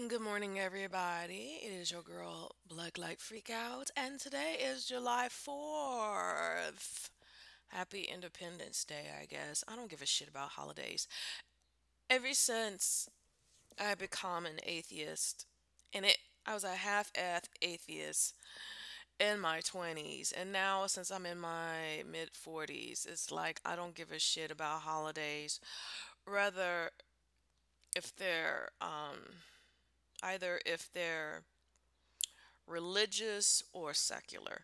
Good morning, everybody. It is your girl, Black Light Freakout, and today is July 4th. Happy Independence Day, I guess. I don't give a shit about holidays. Ever since I become an atheist, and I was a half-assed atheist in my 20s, and now since I'm in my mid 40s, it's like I don't give a shit about holidays. Rather, if they're either if they're religious or secular.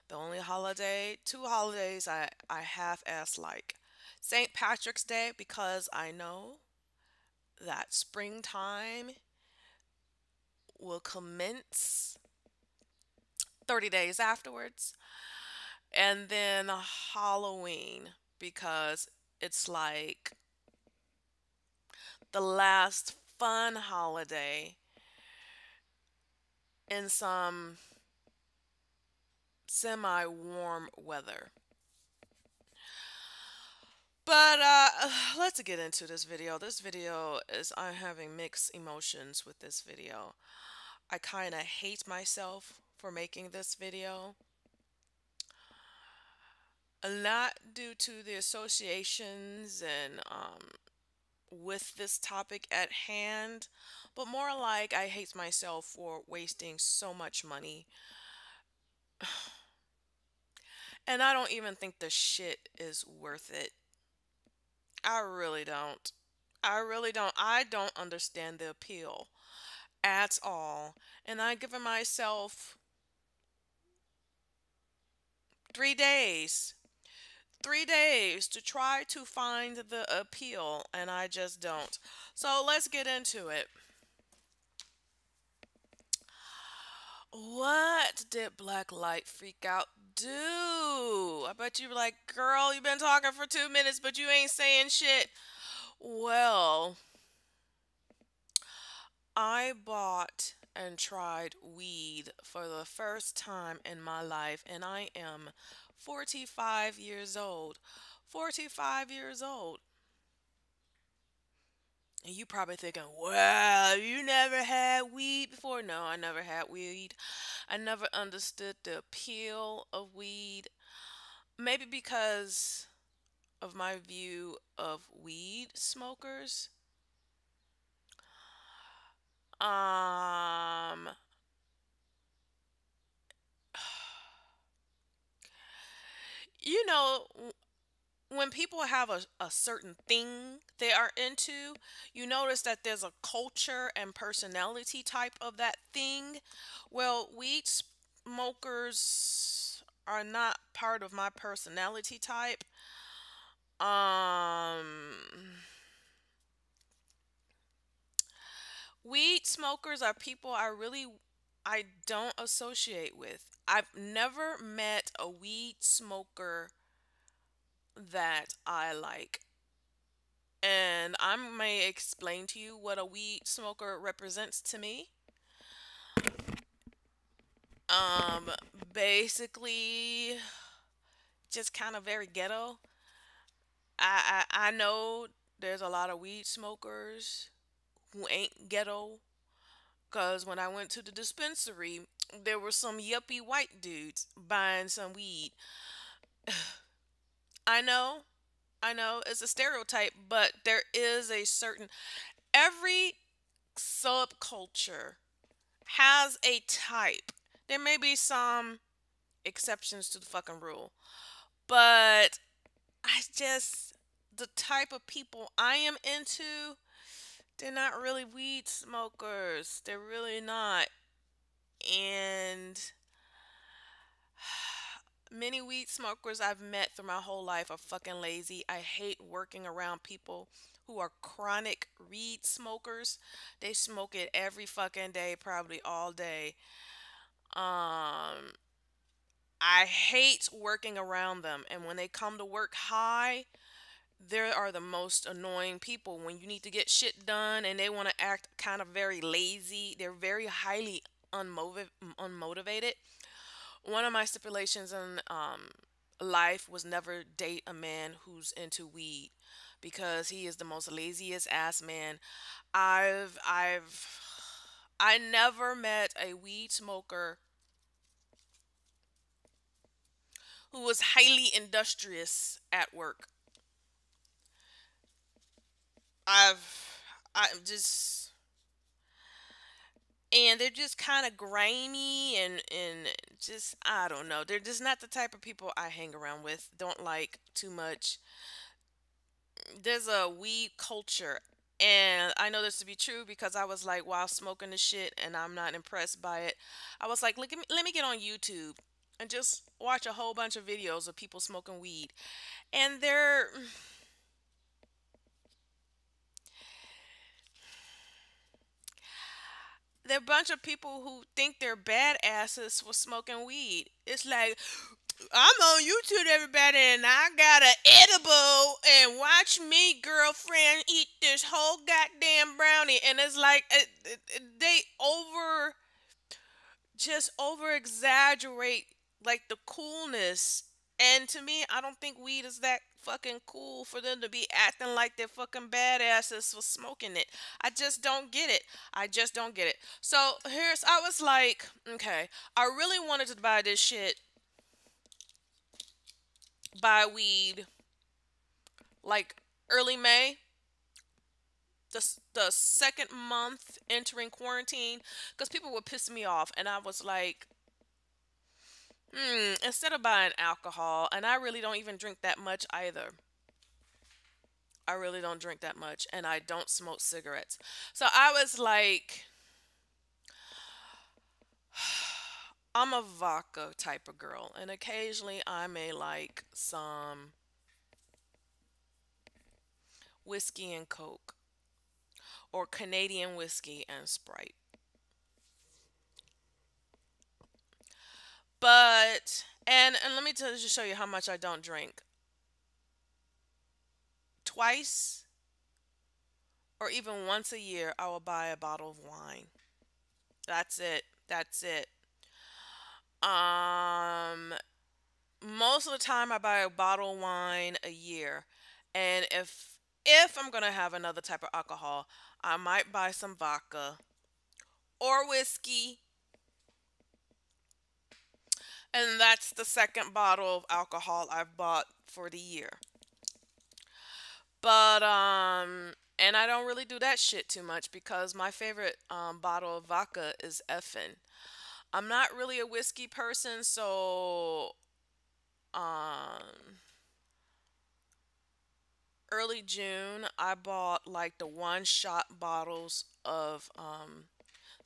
The only two holidays I half-ass like. St. Patrick's Day because I know that springtime will commence 30 days afterwards. And then Halloween because it's like the last fun holiday in some semi warm weather. But let's get into this video. This video is I'm having mixed emotions with this video. I kind of hate myself for making this video. Not due to the associations and with this topic at hand, but more like I hate myself for wasting so much money. And I don't even think the shit is worth it. I really don't. I really don't. I don't understand the appeal at all. And I given myself 3 days, 3 days to try to find the appeal, and I just don't. So let's get into it. What did Black Light Freak Out do? I bet you were like, girl, you've been talking for 2 minutes, but you ain't saying shit. Well, I bought and tried weed for the first time in my life, and I am 45 years old. 45 years old. And you probably thinking, well, you never had weed before. No, I never had weed. I never understood the appeal of weed. Maybe because of my view of weed smokers. Um, you know, when people have a certain thing they are into, you notice that there's a culture and personality type of that thing. Well, weed smokers are not part of my personality type. Um, Weed smokers are people I don't associate with. I've never met a weed smoker that I like. And I may explain to you what a weed smoker represents to me. Um, Basically, just kind of very ghetto. I know there's a lot of weed smokers who ain't ghetto. Cause when I went to the dispensary, there were some yuppie white dudes buying some weed. I know, I know, it's a stereotype, but there is a certain every subculture has a type. There may be some exceptions to the fucking rule, but the type of people I am into, they're not really weed smokers. They're really not. And many weed smokers I've met through my whole life are fucking lazy. I hate working around people who are chronic weed smokers. They smoke it every fucking day, probably all day. Um, I hate working around them. And when they come to work high, there are the most annoying people when you need to get shit done and they want to act kind of very lazy. They're very highly unmotivated. One of my stipulations in life was never date a man who's into weed because he is the most laziest ass man I've I never met a weed smoker who was highly industrious at work. I'm just, and they're just kind of grimy and just, I don't know. They're just not the type of people I hang around with. Don't like too much. There's a weed culture, and I know this to be true because I was like, while smoking the shit and I'm not impressed by it, I was like, look at me, let me get on YouTube and just watch a whole bunch of videos of people smoking weed. And they're a bunch of people who think they're badasses for smoking weed. It's like, I'm on YouTube, everybody, and I got an edible, and watch me, girlfriend, eat this whole goddamn brownie. And it's like they just over exaggerate like the coolness. And to me, I don't think weed is that fucking cool for them to be acting like they're fucking badasses for smoking it. I just don't get it. I just don't get it. So I was like, okay, I really wanted to buy this shit, buy weed like early May, the second month entering quarantine, because people were pissing me off, and I was like, instead of buying alcohol, and I really don't even drink that much either. I really don't drink that much, and I don't smoke cigarettes. So I was like, I'm a vodka type of girl, and occasionally I may like some whiskey and coke, or Canadian whiskey and Sprite. But and let me just show you how much I don't drink. Twice or even once a year, I will buy a bottle of wine. That's it. That's it. Um, Most of the time, I buy a bottle of wine a year, and if I'm gonna have another type of alcohol, I might buy some vodka or whiskey, and that's the second bottle of alcohol I've bought for the year. But and I don't really do that shit too much because my favorite bottle of vodka is Effin. I'm not really a whiskey person, so um early June I bought like the one shot bottles of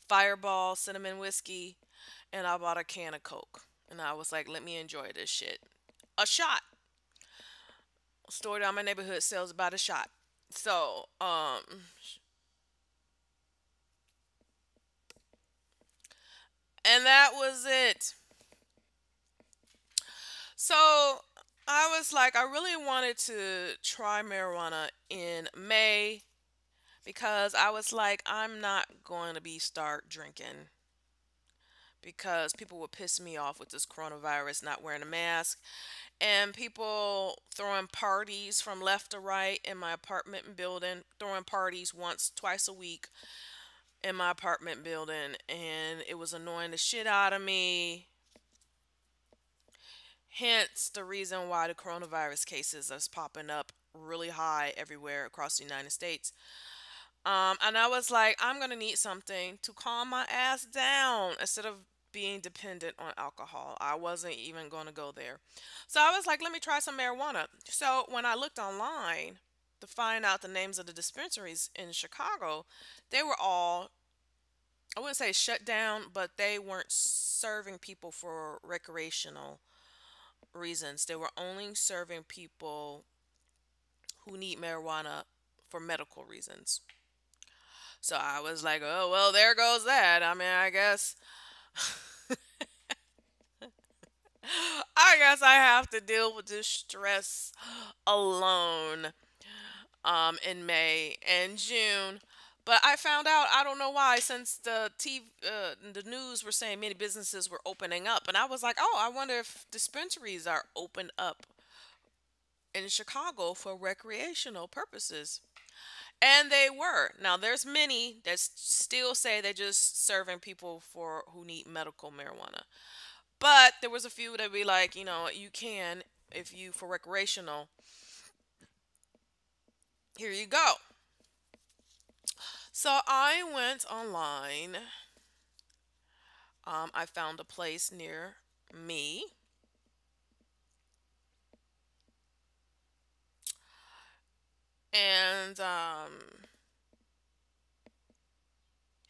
Fireball cinnamon whiskey, and I bought a can of Coke. And I was like, let me enjoy this shit. A shot. Store down my neighborhood sells about a shot. So, and that was it. So I was like, I really wanted to try marijuana in May because I was like, I'm not going to be start drinking because people would piss me off with this coronavirus, not wearing a mask, and people throwing parties from left to right in my apartment building, throwing parties once, twice a week in my apartment building, and it was annoying the shit out of me. Hence the reason why the coronavirus cases is popping up really high everywhere across the United States. And I was like, I'm gonna need something to calm my ass down instead of being dependent on alcohol. I wasn't even gonna go there. So I was like, let me try some marijuana. So when I looked online to find out the names of the dispensaries in Chicago, they were all, I wouldn't say shut down, but they weren't serving people for recreational reasons. They were only serving people who need marijuana for medical reasons. So I was like, oh, well, there goes that. I mean, I guess I have to deal with this stress alone in May and June. But I found out, I don't know why, since the news were saying many businesses were opening up, and I was like, oh, I wonder if dispensaries are opened up in Chicago for recreational purposes. And they were. Now there's many that still say they're just serving people for who need medical marijuana. But there was a few that be like, you can if you for recreational. Here you go. So I went online. I found a place near me, and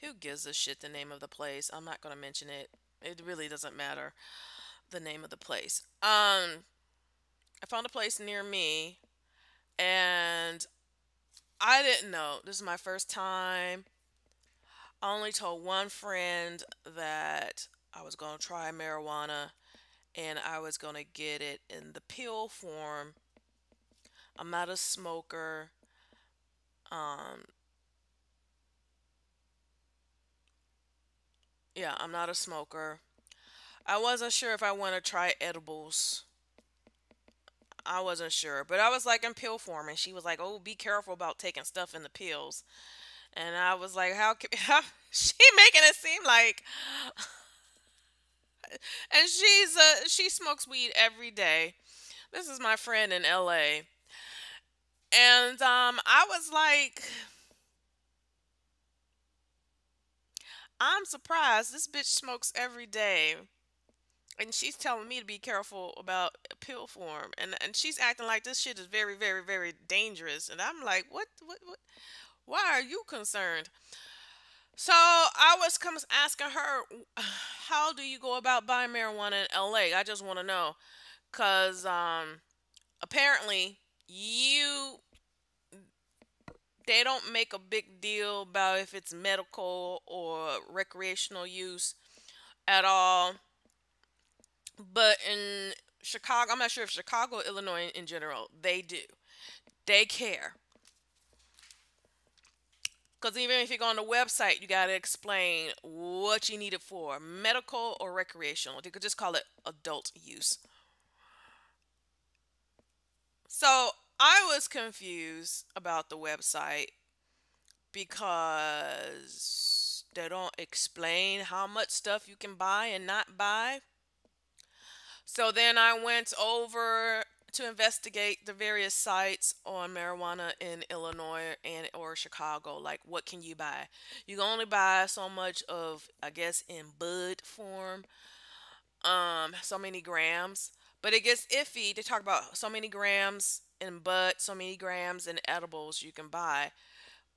who gives a shit the name of the place? I'm not gonna mention it. It really doesn't matter the name of the place. I found a place near me, and I didn't know. This is my first time. I only told one friend that I was gonna try marijuana, and I was gonna get it in the pill form. I'm not a smoker. Um, yeah, I'm not a smoker. I wasn't sure if I want to try edibles. I wasn't sure, but I was like in pill form, and she was like, "Oh, be careful about taking stuff in the pills." And I was like, how she making it seem like?" And she smokes weed every day. This is my friend in L.A. And I was like, I'm surprised this bitch smokes every day, and she's telling me to be careful about pill form, and she's acting like this shit is very, very, very dangerous, and I'm like, what? Why are you concerned? So I was asking her, how do you go about buying marijuana in LA? I just want to know, cause apparently you they don't make a big deal about if it's medical or recreational use at all. But in Chicago, I'm not sure if Chicago, Illinois in general, they do. They care. Because even if you go on the website, you got to explain what you need it for, medical or recreational. They could just call it adult use. So I was confused about the website because they don't explain how much stuff you can buy and not buy. So then I went over to investigate the various sites on marijuana in Illinois and or Chicago. Like, what can you buy? You can only buy so much of, I guess, in bud form, so many grams. But it gets iffy. They talk about so many grams in bud, so many grams in edibles you can buy.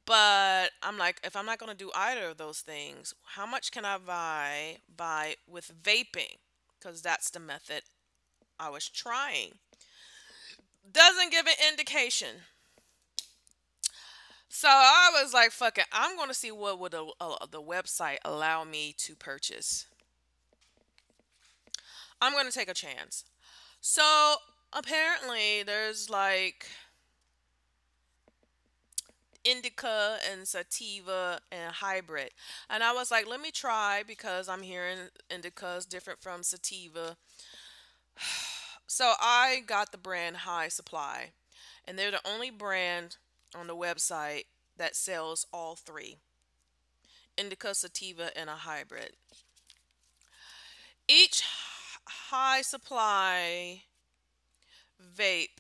But I'm like, if I'm not gonna do either of those things, how much can I buy with vaping? Because that's the method I was trying. Doesn't give an indication. So I was like, fuck it. I'm going to see what would the website allow me to purchase. I'm going to take a chance. So apparently there's like Indica and Sativa and hybrid. And I was like, let me try because I'm hearing Indica is different from Sativa. So I got the brand High Supply, and they're the only brand on the website that sells all three: Indica, Sativa, and a hybrid. Each High Supply vape,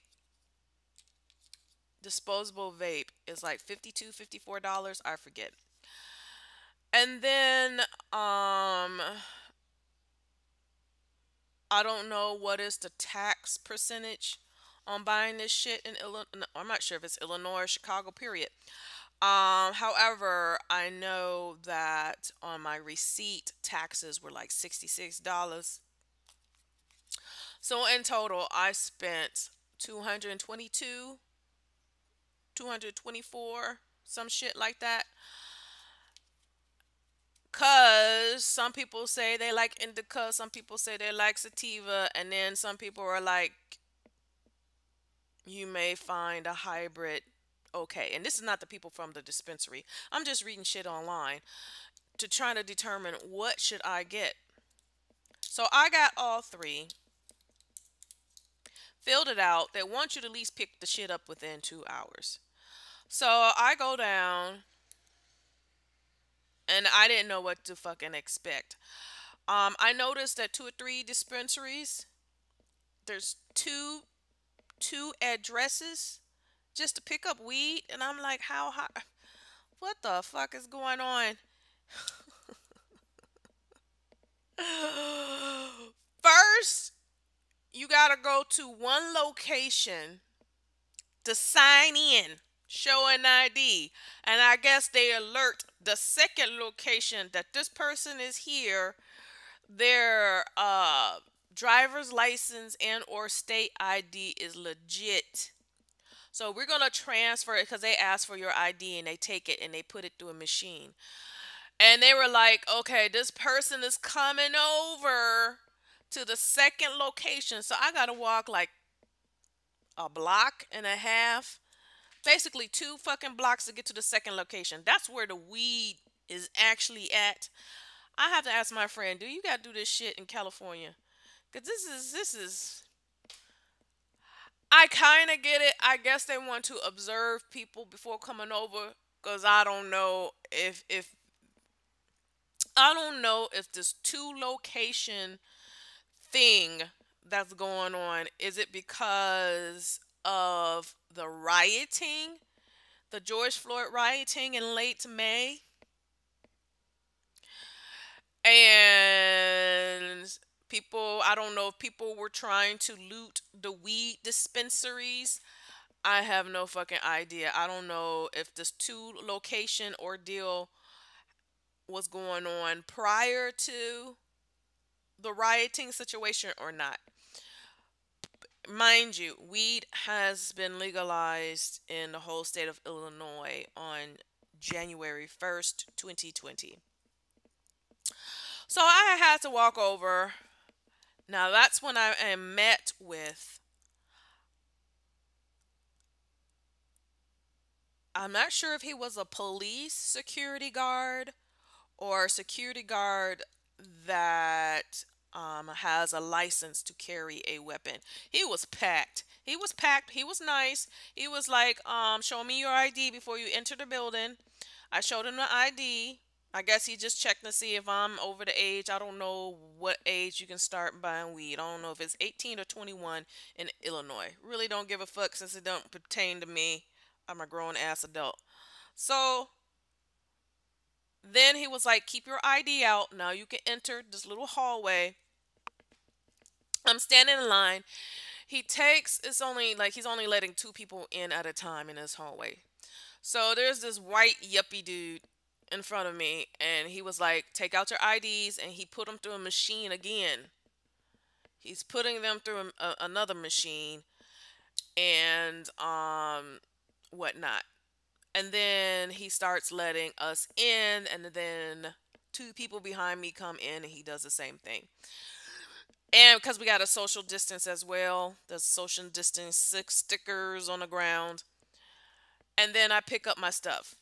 disposable vape, is like 52, $54. I forget. And then I don't know what is the tax percentage on buying this shit in Illinois. I'm not sure if it's Illinois or Chicago, period. However, I know that on my receipt, taxes were like $66. So in total, I spent 222, 224, some shit like that. Cause some people say they like indica, some people say they like sativa, and then some people are like, you may find a hybrid okay. And this is not the people from the dispensary. I'm just reading shit online to try to determine what should I get. So I got all three, filled it out. They want you to at least pick the shit up within 2 hours. So I go down and I didn't know what to fucking expect. I noticed that two or three dispensaries, there's two addresses just to pick up weed, and I'm like, how what the fuck is going on? First, you gotta go to one location to sign in, show an ID, and I guess they alert the second location that this person is here. Their driver's license and or state ID is legit. So we're gonna transfer it because they ask for your ID and they take it and they put it through a machine. And they were like, okay, this person is coming over to the second location. So I gotta walk like a block and a half, basically two fucking blocks to get to the second location. That's where the weed is actually at. I have to ask my friend, do you gotta do this shit in California? Cause this is I kind of get it. I guess they want to observe people before coming over. Cause I don't know if this two location thing that's going on, is it because of the rioting, the George Floyd rioting in late May, and people, I don't know if people were trying to loot the weed dispensaries. I have no fucking idea. I don't know if this two location ordeal was going on prior to the rioting situation or not. Mind you, weed has been legalized in the whole state of Illinois on January 1st, 2020. So I had to walk over. Now that's when I am met with, I'm not sure if he was a police security guard or a security guard that has a license to carry a weapon. He was packed. He was packed. He was nice. He was like, show me your ID before you enter the building. I showed him the ID. I guess he just checked to see if I'm over the age. I don't know what age you can start buying weed. I don't know if it's 18 or 21 in Illinois. Really don't give a fuck since it don't pertain to me. I'm a grown ass adult. So then he was like, keep your ID out. Now you can enter this little hallway. I'm standing in line. It's only like he's only letting two people in at a time in this hallway. So there's this white yuppie dude in front of me, and he was like, take out your IDs, and he put them through a machine again. He's putting them through another machine and whatnot. And then he starts letting us in, and then two people behind me come in, and he does the same thing. And because we got a social distance as well, there's social distance six stickers on the ground. And then I pick up my stuff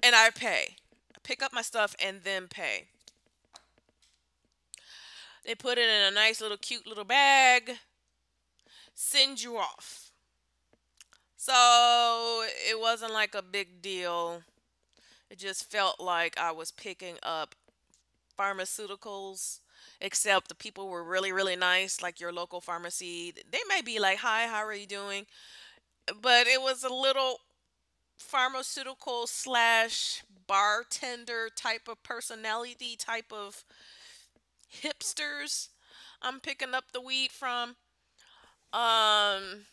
and I pay. I pick up my stuff and then pay. They put it in a nice little cute little bag, send you off. So it wasn't like a big deal. It just felt like I was picking up pharmaceuticals, except the people were really, really nice, like your local pharmacy. They may be like, hi, how are you doing? But it was a little pharmaceutical slash bartender type of personality, type of hipsters I'm picking up the weed from. Um,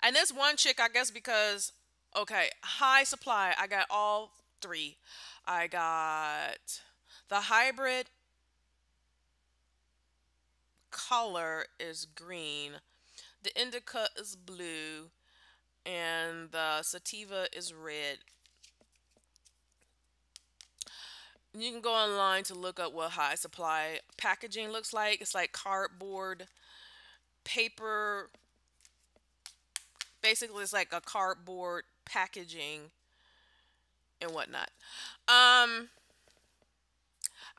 and this one chick, I guess because, okay, high supply, I got all three. I got the hybrid color is green, the indica is blue, and the sativa is red. You can go online to look up what high supply packaging looks like. It's like cardboard paper. Basically, it's like a cardboard packaging and whatnot. Um,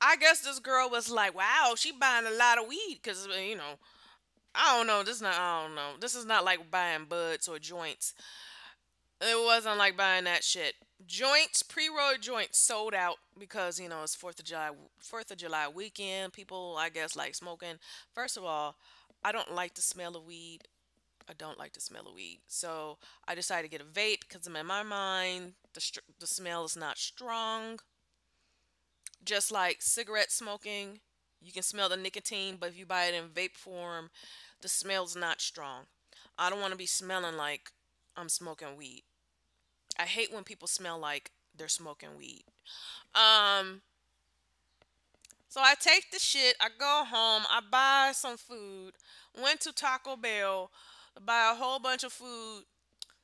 I guess this girl was like, "Wow, she buying a lot of weed," because I don't know. This is not. I don't know. This is not like buying buds or joints. It wasn't like buying that shit. Joints, pre-roll joints sold out because it's Fourth of July weekend. People, I guess, like smoking. First of all, I don't like the smell of weed. I don't like the smell of weed. So I decided to get a vape because in my mind, the smell is not strong. Just like cigarette smoking, you can smell the nicotine, but if you buy it in vape form, the smell's not strong. I don't want to be smelling like I'm smoking weed. I hate when people smell like they're smoking weed. Um, so I take the shit, I go home, I buy some food, went to Taco Bell, buy a whole bunch of food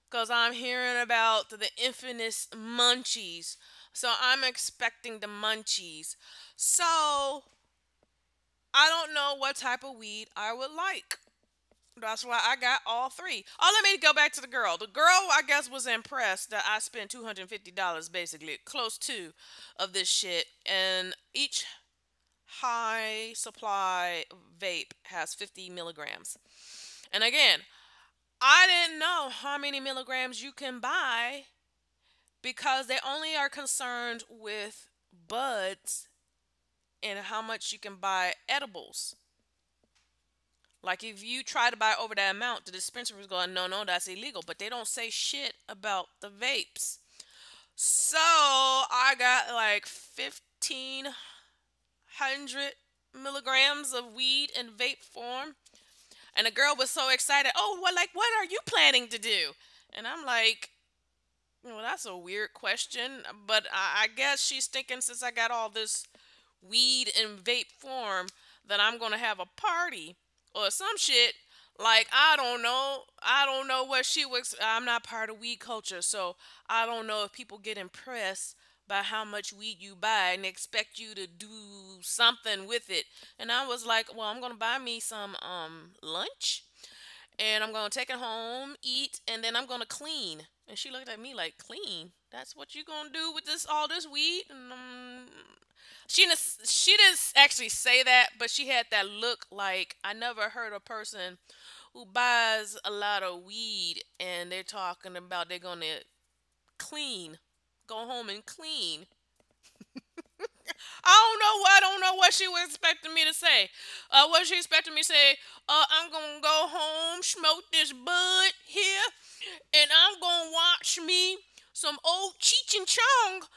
because I'm hearing about the infamous munchies. So I'm expecting the munchies. So I don't know what type of weed I would like. That's why I got all three. Oh, let me go back to the girl. The girl, I guess, was impressed that I spent $250 basically, close to, of this shit. And each high supply vape has 50 milligrams. And again, I didn't know how many milligrams you can buy because they only are concerned with buds and how much you can buy edibles. Like if you try to buy over that amount, the dispensary is going, no, no, that's illegal. But they don't say shit about the vapes. So I got like 1,500 milligrams of weed in vape form. And the girl was so excited. Oh, what are you planning to do? And I'm like, well, that's a weird question. But I guess she's thinking since I got all this weed in vape form that I'm gonna have a party or some shit. Like I don't know what she was. I'm not part of weed culture, so I don't know if people get impressed by how much weed you buy and expect you to do something with it. And I was like, well, I'm gonna buy me some lunch and I'm gonna take it home, eat, and then I'm gonna clean. And she looked at me like, clean? That's what you gonna do with all this weed? And she didn't actually say that, but she had that look like I never heard a person who buys a lot of weed and they're talking about they're gonna clean, go home and clean. I don't know what she was expecting me to say. What she expecting me to say? I'm gonna go home, smoke this bud here, and I'm gonna watch me some old Cheech and Chong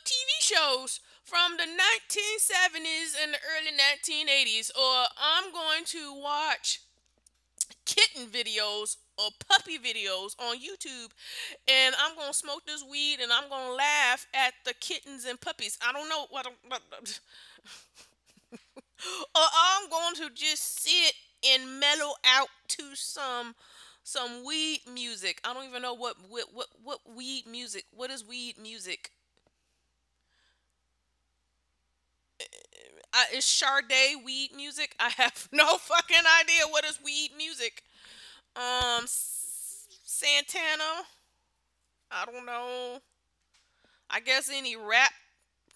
TV shows from the 1970s and the early 1980s, or I'm going to watch kitten videos or puppy videos on YouTube, and I'm gonna smoke this weed and I'm gonna laugh at the kittens and puppies. I don't know what or I'm going to just sit and mellow out to some weed music. I don't even know what weed music. What is weed music? Is Sade weed music? I have no fucking idea what is weed music. Santana. I don't know. I guess any rap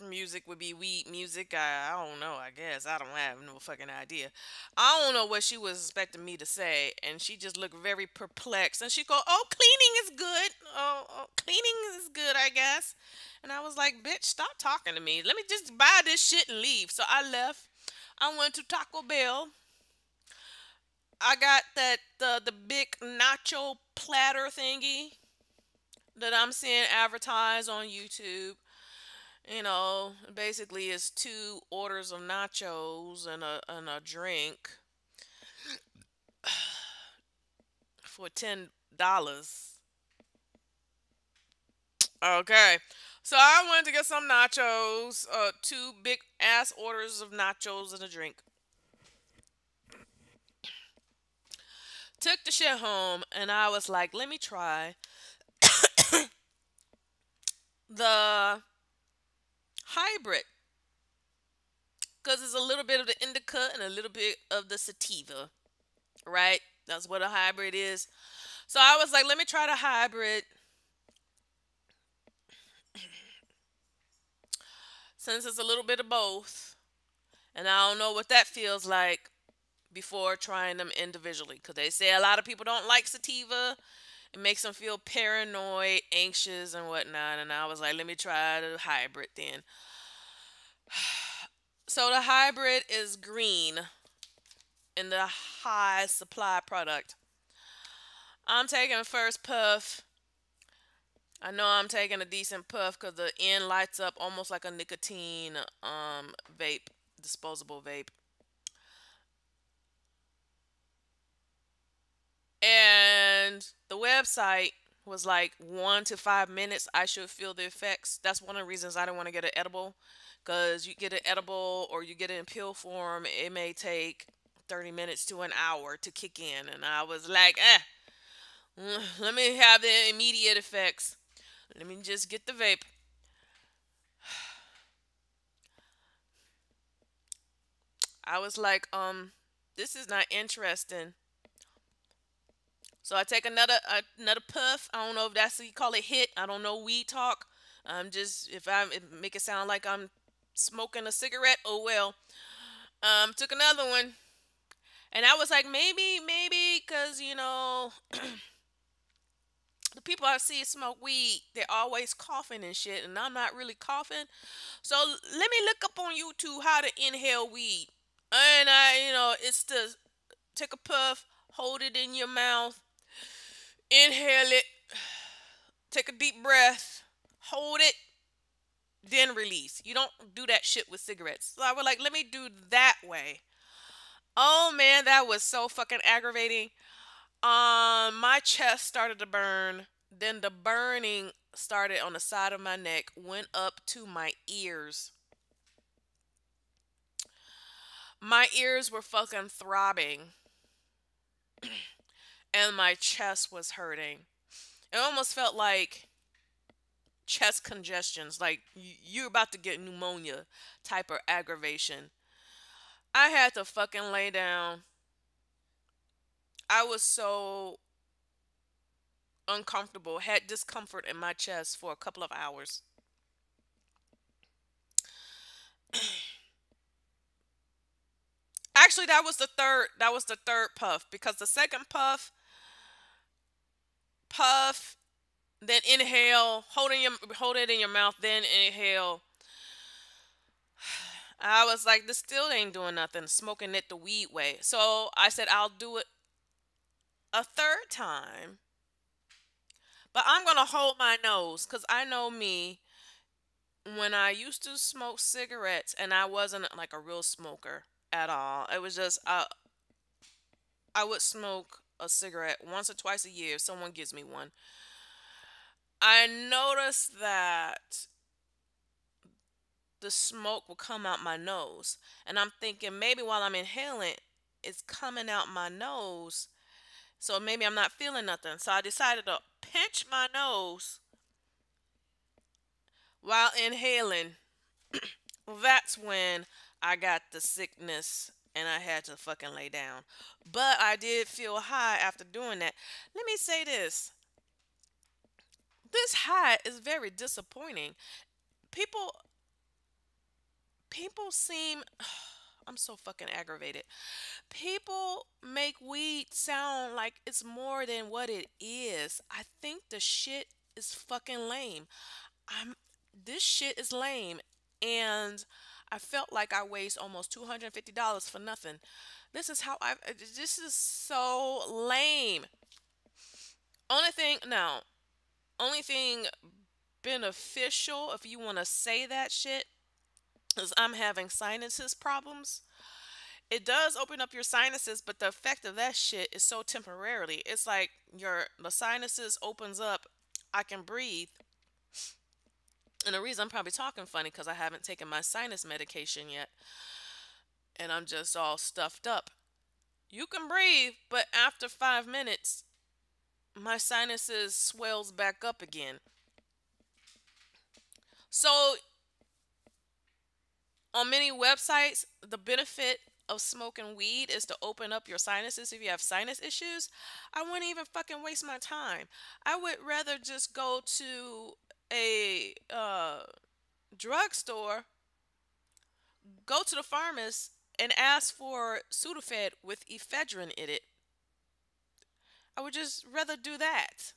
music would be weed music. I don't know. I guess I don't have no fucking idea. I don't know what she was expecting me to say, and she just looked very perplexed. And she go, "Oh, cleaning is good. Oh, cleaning is good, I guess." And I was like, "Bitch, stop talking to me. Let me just buy this shit and leave." So I left. I went to Taco Bell. I got the big nacho platter thingy that I'm seeing advertised on YouTube. Basically it's two orders of nachos and a drink for $10. Okay. So I went to get some nachos, two big ass orders of nachos and a drink. Took the shit home and I was like, let me try the hybrid. Because it's a little bit of the indica and a little bit of the sativa, right? That's what a hybrid is. So I was like, let me try the hybrid since it's a little bit of both. And I don't know what that feels like before trying them individually. Because they say a lot of people don't like sativa It makes them feel paranoid, anxious, and whatnot. And I was like, let me try the hybrid then. So the hybrid is green in the high supply product. I'm taking first puff. I know I'm taking a decent puff because the end lights up almost like a nicotine vape, disposable vape. And the website was like 1 to 5 minutes. I should feel the effects. That's one of the reasons I don't want to get an edible, because you get an edible or you get it in pill form, it may take 30 minutes to an hour to kick in. And I was like, let me have the immediate effects. Let me just get the vape. I was like, this is not interesting. So I take another puff. I don't know if that's what you call it, hit. I don't know weed talk. I'm just, if I make it sound like I'm smoking a cigarette, oh well. Took another one, and I was like, maybe, cause the people I see smoke weed, they're always coughing and shit, and I'm not really coughing. So let me look up on YouTube how to inhale weed, and it's to take a puff, hold it in your mouth, inhale it, take a deep breath, hold it, then release. You don't do that shit with cigarettes. So I was like, let me do that way. Oh man, that was so fucking aggravating. My chest started to burn. Then the burning started on the side of my neck, went up to my ears. My ears were fucking throbbing, and my chest was hurting. It almost felt like chest congestions, like you're about to get pneumonia type of aggravation. I had to fucking lay down. I was so uncomfortable, had discomfort in my chest for a couple of hours. Actually, that was the third puff, because the second puff, then inhale, hold it in your mouth, then inhale. I was like, this still ain't doing nothing, smoking it the weed way. So I said I'll do it a third time, but I'm gonna hold my nose because I know me. When I used to smoke cigarettes, and I wasn't like a real smoker at all. It was just I would smoke a cigarette once or twice a year if someone gives me one. I noticed that the smoke will come out my nose, and I'm thinking maybe while I'm inhaling, it's coming out my nose. So maybe I'm not feeling nothing. So I decided to pinch my nose while inhaling. That's when I got the sickness and I had to fucking lay down. But I did feel high after doing that. Let me say this. This high is very disappointing. People people seem I'm so fucking aggravated. People make weed sound like it's more than what it is. I think the shit is fucking lame. I'm This shit is lame, and I felt like I waste almost $250 for nothing. This is how I this is so lame. Only thing now, only thing beneficial, if you want to say that shit, is I'm having sinuses problems. It does open up your sinuses, but the effect of that shit is so temporarily. It's like the sinuses opens up, I can breathe. And the reason I'm probably talking funny because I haven't taken my sinus medication yet, and I'm just all stuffed up. You can breathe, but after 5 minutes, my sinuses swells back up again. So on many websites, the benefit of smoking weed is to open up your sinuses if you have sinus issues. I wouldn't even fucking waste my time. I would rather just go to a drugstore, go to the pharmacist, and ask for Sudafed with ephedrine in it. I would just rather do that.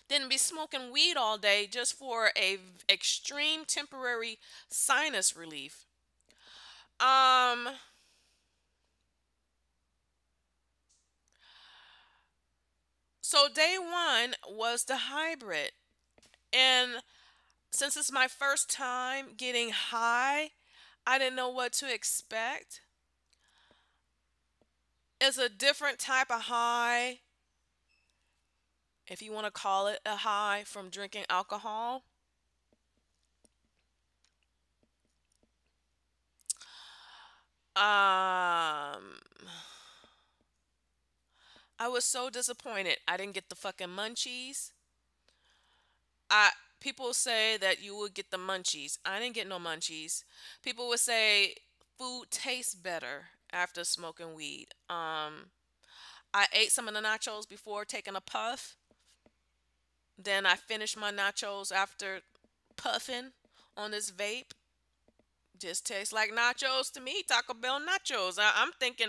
than be smoking weed all day just for a extreme temporary sinus relief. Um, so day one was the hybrid. And since it's my first time getting high, I didn't know what to expect. It's a different type of high, if you want to call it a high, from drinking alcohol. Um, I was so disappointed. I didn't get the fucking munchies. I People say that you would get the munchies. I didn't get no munchies. People would say food tastes better after smoking weed. I ate some of the nachos before taking a puff. Then I finished my nachos after puffing on this vape. Just tastes like nachos to me. Taco Bell nachos. I'm thinking,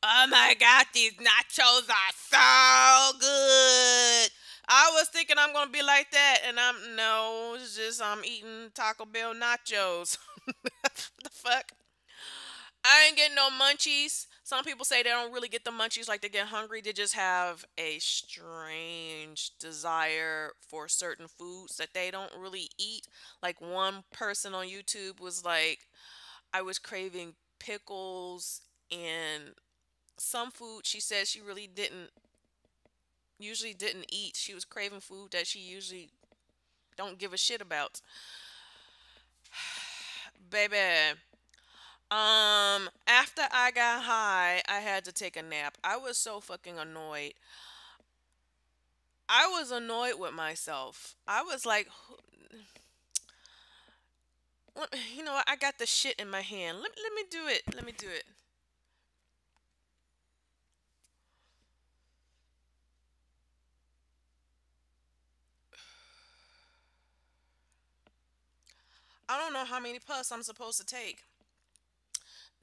oh my god, these nachos are so good. I was thinking I'm gonna be like that, and I'm no. It's just I'm eating Taco Bell nachos. The fuck? I ain't getting no munchies. Some people say they don't really get the munchies like they get hungry. They just have a strange desire for certain foods that they don't really eat. Like one person on YouTube was like, I was craving pickles and some food she said she really didn't usually didn't eat. She was craving food that she usually don't give a shit about. Baby, after I got high, I had to take a nap. I was so fucking annoyed. I was annoyed with myself. I was like, you know what? I got the shit in my hand. Let me do it. Let me do it. I don't know how many puffs I'm supposed to take.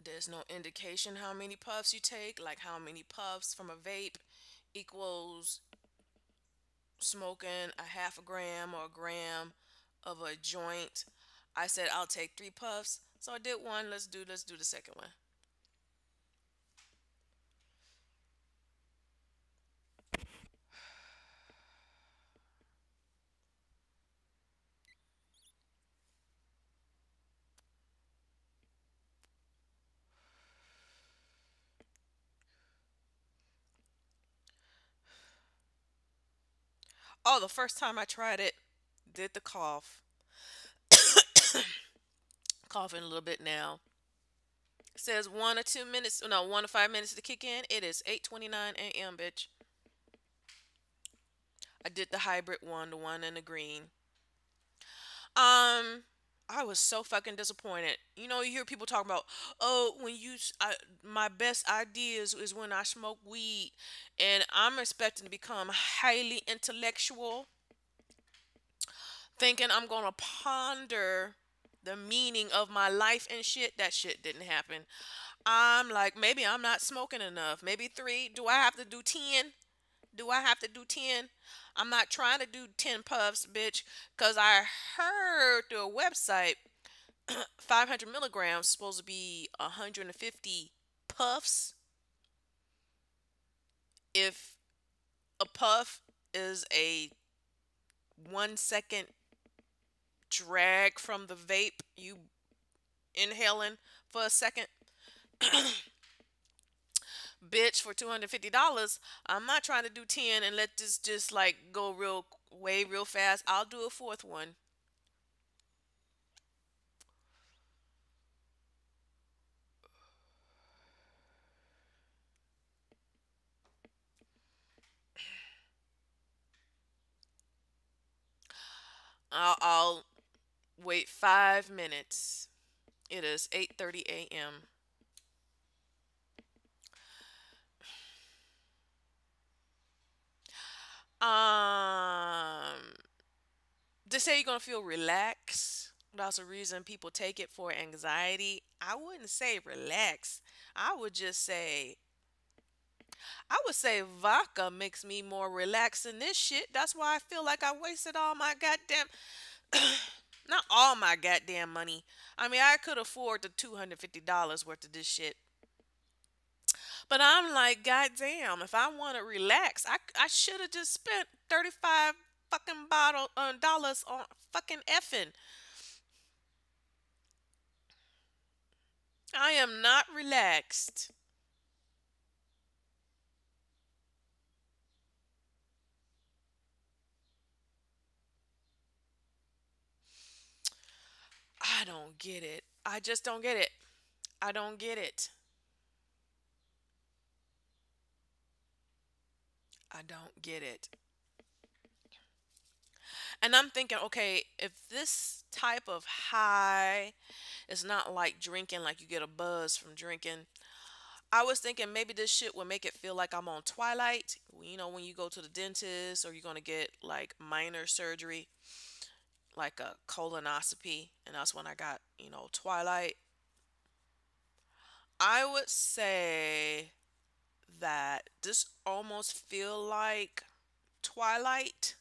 There's no indication how many puffs you take, like how many puffs from a vape equals smoking a half a gram or a gram of a joint. I said I'll take 3 puffs. So I did one. Let's do the second one. Oh, the first time I tried it, did the cough. Coughing a little bit now. It says 1 or 2 minutes, no, 1 to 5 minutes to kick in. It is 8:29 a.m. Bitch. I did the hybrid one, the one in the green. Um, I was so fucking disappointed. You know, you hear people talking about, oh, my best ideas is when I smoke weed, and I'm expecting to become highly intellectual, thinking I'm gonna ponder the meaning of my life and shit. That shit didn't happen. I'm like, maybe I'm not smoking enough. Maybe three. Do I have to do 10? Do I have to do 10? I'm not trying to do 10 puffs, bitch, because I heard through a website 500 milligrams supposed to be 150 puffs. If a puff is a 1 second drag from the vape, you inhaling for a second, bitch, for $250, I'm not trying to do 10 and let this just like go real fast. I'll do a fourth one. I'll wait 5 minutes. It is 8:30 a.m. Um, they say you're gonna feel relaxed. That's the reason people take it for anxiety. I wouldn't say relax. I would just say I would say vodka makes me more relaxed than this shit. That's why I feel like I wasted all my goddamn, not all my goddamn money. I mean, I could afford the $250 worth of this shit. But I'm like, goddamn, if I want to relax, I should have just spent 35 fucking dollars on fucking effing. I am not relaxed. I don't get it. I just don't get it. I don't get it. I don't get it. And I'm thinking, okay, if this type of high is not like drinking, like you get a buzz from drinking, I was thinking maybe this shit would make it feel like I'm on Twilight. You know, when you go to the dentist or you're going to get like minor surgery, like a colonoscopy. And that's when I got, Twilight. I would say that this almost feel like Twilight,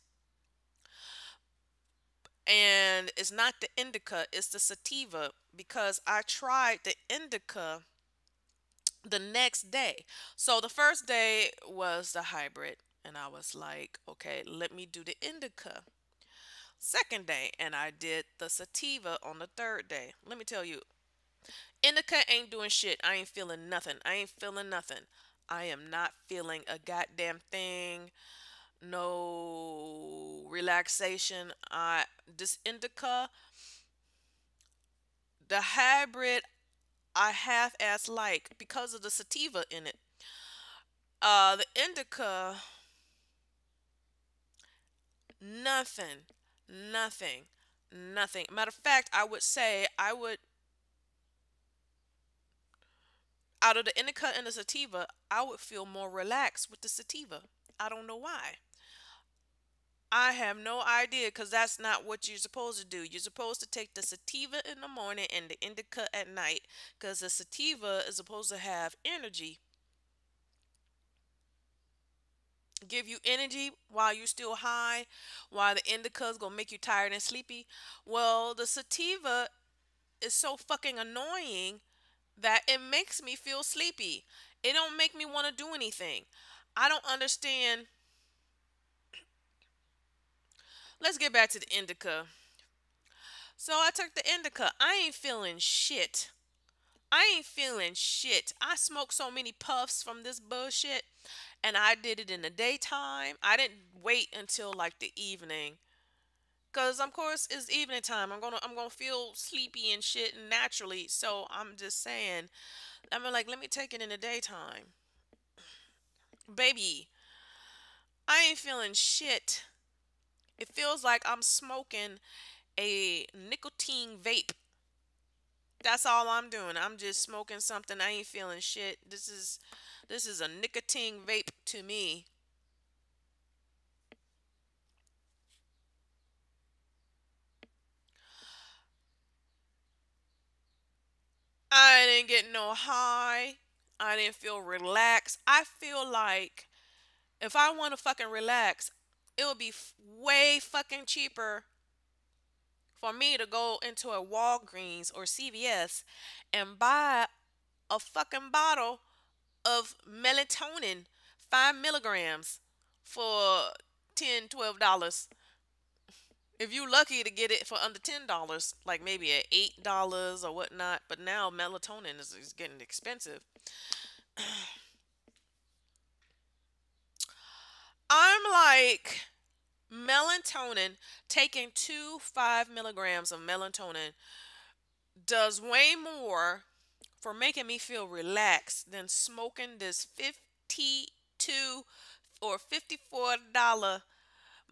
and it's not the Indica, it's the Sativa, because I tried the Indica the next day. So the first day was the hybrid, and I was like, okay, let me do the Indica. Second day, and I did the Sativa on the third day. Let me tell you, Indica ain't doing shit. I ain't feeling nothing. I ain't feeling nothing. I am not feeling a goddamn thing. No relaxation. I This Indica, the hybrid, I half ass like because of the sativa in it. The Indica, nothing, nothing, nothing. Matter of fact, I would say I would, out of the Indica and the sativa, I would feel more relaxed with the sativa. I don't know why. I have no idea because that's not what you're supposed to do. You're supposed to take the sativa in the morning and the indica at night because the sativa is supposed to have energy, give you energy while you're still high, while the indica is going to make you tired and sleepy. Well, the sativa is so fucking annoying that it makes me feel sleepy. It don't make me want to do anything. I don't understand. Let's get back to the indica. So I took the indica. I ain't feeling shit. I ain't feeling shit. I smoked so many puffs from this bullshit, and I did it in the daytime. I didn't wait until like the evening. Cause of course it's evening time. I'm gonna feel sleepy and shit naturally. So I'm just saying, I'm like, let me take it in the daytime. Baby, I ain't feeling shit. It feels like I'm smoking a nicotine vape. That's all I'm doing. I'm just smoking something. I ain't feeling shit. This is a nicotine vape to me. I didn't get no high. I didn't feel relaxed. I feel like if I want to fucking relax, it would be way fucking cheaper for me to go into a Walgreens or CVS and buy a fucking bottle of melatonin, 5 milligrams, for $10, $12. If you lucky to get it for under $10, like maybe at $8 or whatnot, but now melatonin is getting expensive. I'm like, melatonin, taking 5 milligrams of melatonin does way more for making me feel relaxed than smoking this 52 or $54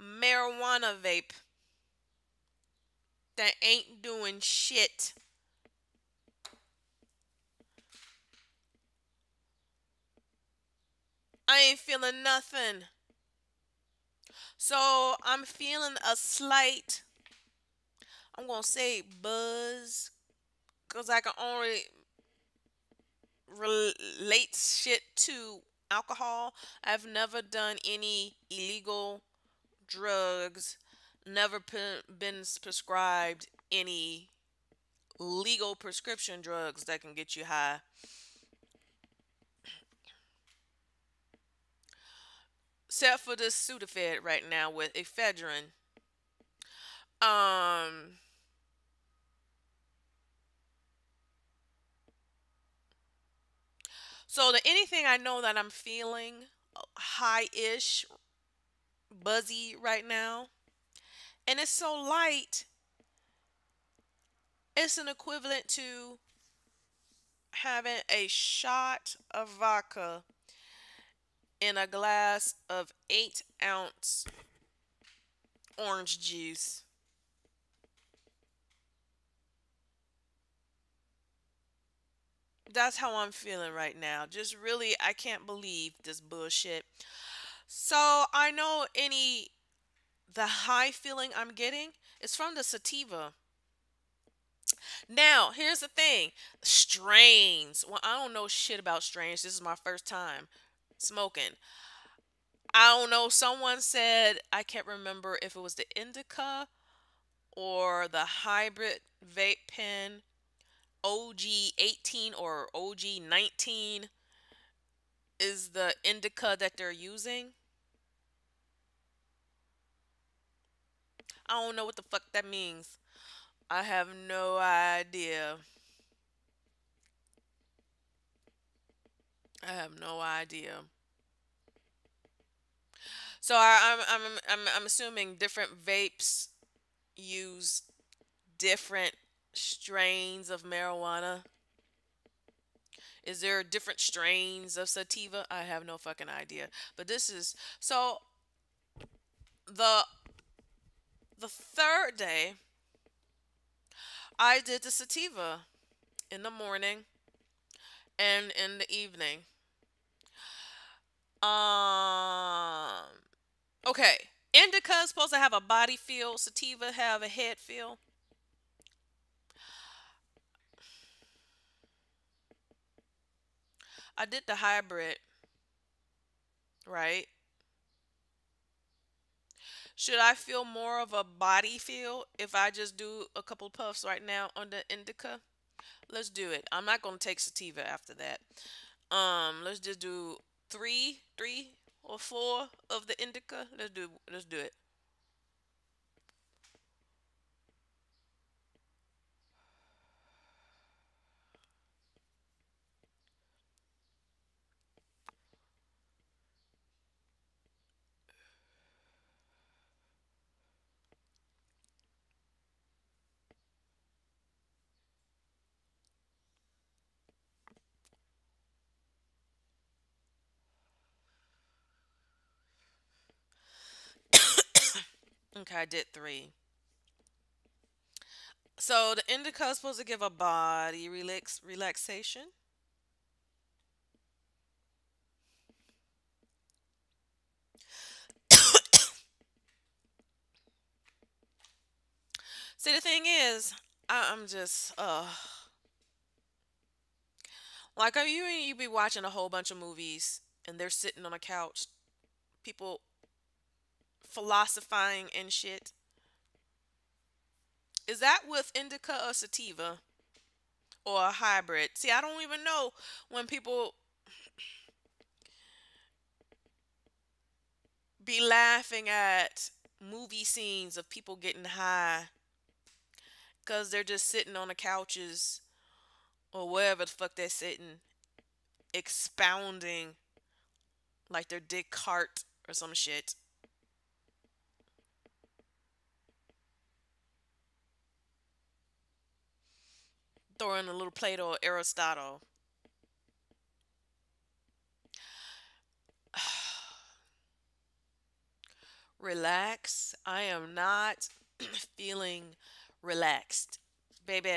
marijuana vape that ain't doing shit. I ain't feeling nothing. So I'm feeling a slight, I'm gonna say buzz, because I can only relate shit to alcohol. I've never done any illegal drugs, never been prescribed any legal prescription drugs that can get you high. Except for this Sudafed right now with ephedrine. Um, so the anything I know that I'm feeling high-ish, buzzy right now, and it's so light, it's an equivalent to having a shot of vodka in a glass of 8-ounce orange juice. That's how I'm feeling right now. Just really, I can't believe this bullshit. So I know the high feeling I'm getting is from the sativa. Now, here's the thing. Strains. Well, I don't know shit about strains. This is my first time smoking. I don't know. Someone said, I can't remember if it was the Indica or the hybrid vape pen OG 18 or OG 19 is the indica that they're using. I don't know what the fuck that means. I have no idea. I have no idea. So I'm assuming different vapes use different strains of marijuana. Is there different strains of sativa? I have no fucking idea. But this is so the the third day I did the sativa in the morning and in the evening. Um okay. Indica is supposed to have a body feel, sativa have a head feel. I did the hybrid, right? Should I feel more of a body feel if I just do a couple puffs right now on the indica? Let's do it. I'm not gonna take sativa after that. Let's just do three or four of the indica. Let's do it. Okay, I did three. So the indica is supposed to give a body relaxation. See, the thing is, I'm just like you be watching a whole bunch of movies and they're sitting on a couch, people philosophizing and shit. Is that with indica or sativa or a hybrid? See, I don't even know when people be laughing at movie scenes of people getting high because they're just sitting on the couches or wherever the fuck they're sitting, expounding like they're Descartes or some shit, throwing a little Plato or Aristotle. Relax. I am not feeling relaxed. Baby,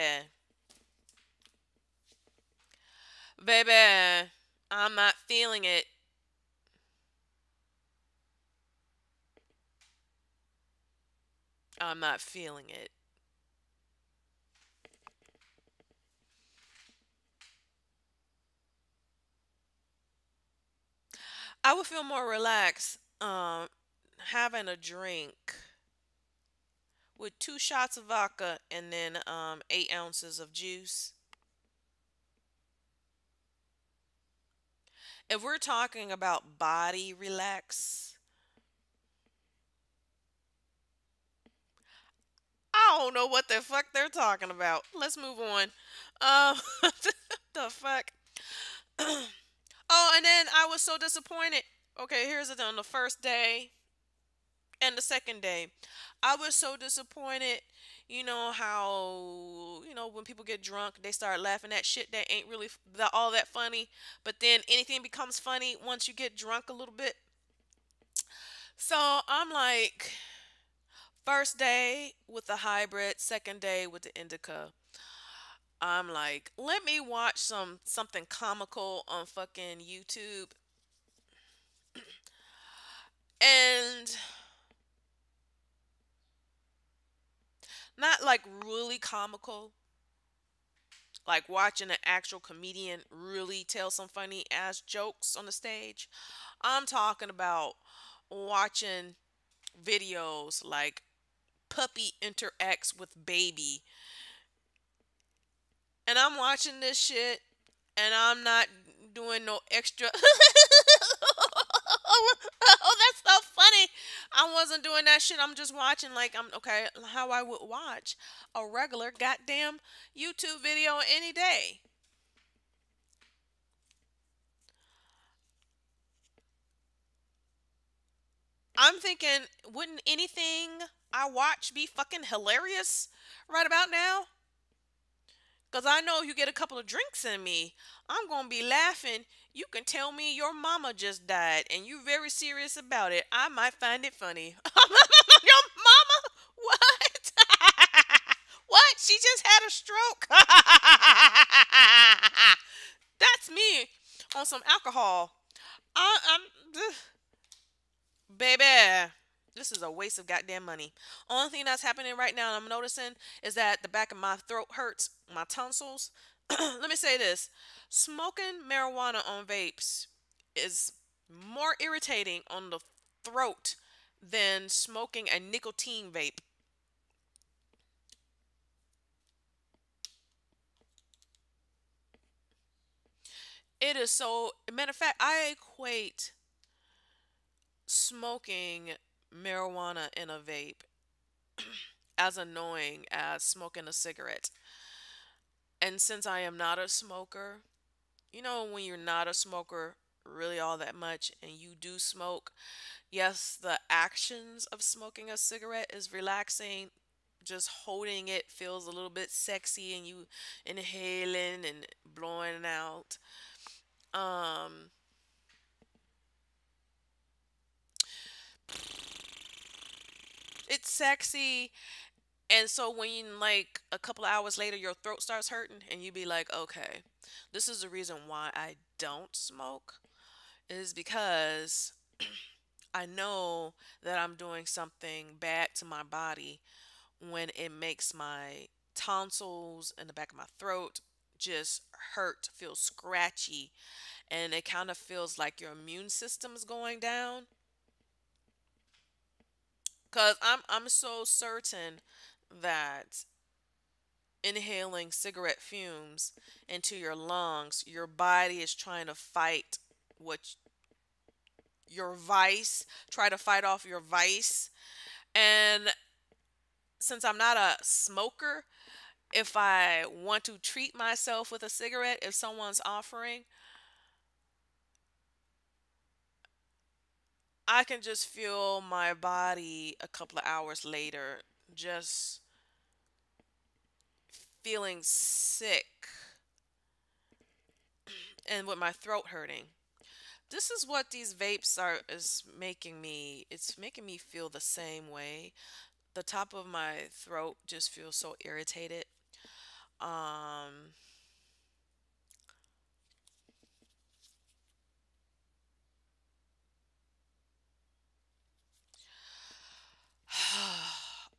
baby, I'm not feeling it. I'm not feeling it. I would feel more relaxed having a drink with 2 shots of vodka and then 8 ounces of juice. If we're talking about body relax, I don't know what the fuck they're talking about. Let's move on. Um, the fuck. Oh, and then I was so disappointed. Okay, here's it on the first day and the second day. I was so disappointed. You know how when people get drunk, they start laughing at shit that ain't really all that funny. But then anything becomes funny once you get drunk a little bit. So I'm like, first day with the hybrid, second day with the indica. I'm like, let me watch something comical on fucking YouTube. And not like really comical, like watching an actual comedian really tell some funny ass jokes on the stage. I'm talking about watching videos like puppy interacts with baby. And I'm watching this shit and I'm not doing no extra. Oh, that's so funny. I wasn't doing that shit. I'm just watching like I'm okay, how I would watch a regular goddamn YouTube video any day. I'm thinking, wouldn't anything I watch be fucking hilarious right about now? Because I know you get a couple of drinks in me, I'm going to be laughing. You can tell me your mama just died and you very serious about it. I might find it funny. Your mama? What? What? She just had a stroke. That's me on some alcohol. I'm baby. This is a waste of goddamn money. Only thing that's happening right now, I'm noticing, is that the back of my throat hurts, my tonsils. Let me say this: smoking marijuana on vapes is more irritating on the throat than smoking a nicotine vape. It is so. Matter of fact, I equate smoking marijuana in a vape as annoying as smoking a cigarette. And since I am not a smoker, when you're not a smoker really all that much and you do smoke, yes, the actions of smoking a cigarette is relaxing. Just holding it feels a little bit sexy and you inhaling and blowing out. Um, it's sexy. And so when you like a couple of hours later your throat starts hurting and you be like, okay, this is the reason why I don't smoke is because I know that I'm doing something bad to my body when it makes my tonsils and the back of my throat just hurt, feel scratchy, and it kind of feels like your immune system is going down. Cause I'm so certain that inhaling cigarette fumes into your lungs, your body is trying to fight what your vice, try to fight off your vice. And since I'm not a smoker, if I want to treat myself with a cigarette, if someone's offering, I can just feel my body a couple of hours later just feeling sick and with my throat hurting. This is what these vapes are is making me. It's making me feel the same way. The top of my throat just feels so irritated. Um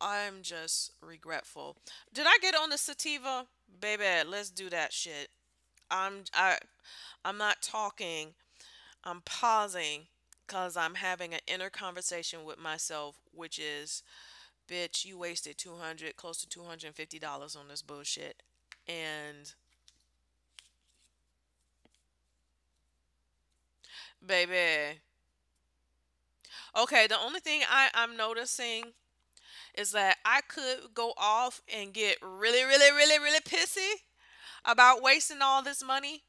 I'm just regretful. Did I get on the sativa? Baby, let's do that shit. I'm I I'm not talking. I'm pausing because I'm having an inner conversation with myself, which is, bitch, you wasted 200, close to $250 on this bullshit. And baby, okay, the only thing I'm noticing is that I could go off and get really, really, really, really pissy about wasting all this money.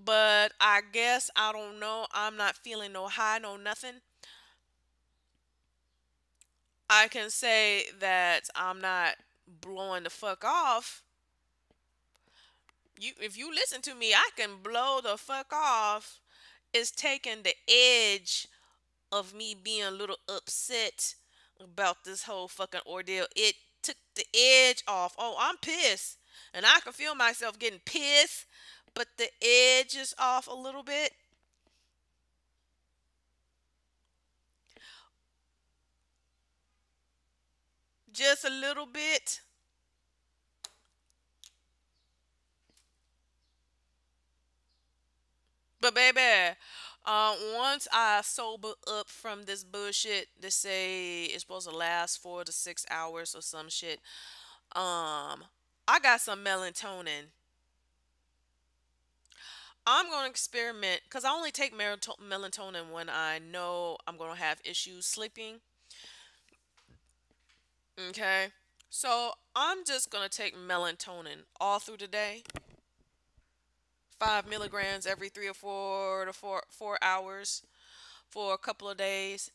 But I guess I don't know. I'm not feeling no high, no nothing. I can say that I'm not blowing the fuck off. If you listen to me, I can blow the fuck off. It's taking the edge of me being a little upset about this whole fucking ordeal. It took the edge off. Oh, I'm pissed. And I can feel myself getting pissed, but the edge is off a little bit. Just a little bit. But baby, once I sober up from this bullshit, they say it's supposed to last 4 to 6 hours or some shit. I got some melatonin. I'm gonna experiment because I only take melatonin when I know I'm gonna have issues sleeping. Okay, so I'm just gonna take melatonin all through the day, 5 milligrams every 3 or 4 hours for a couple of days.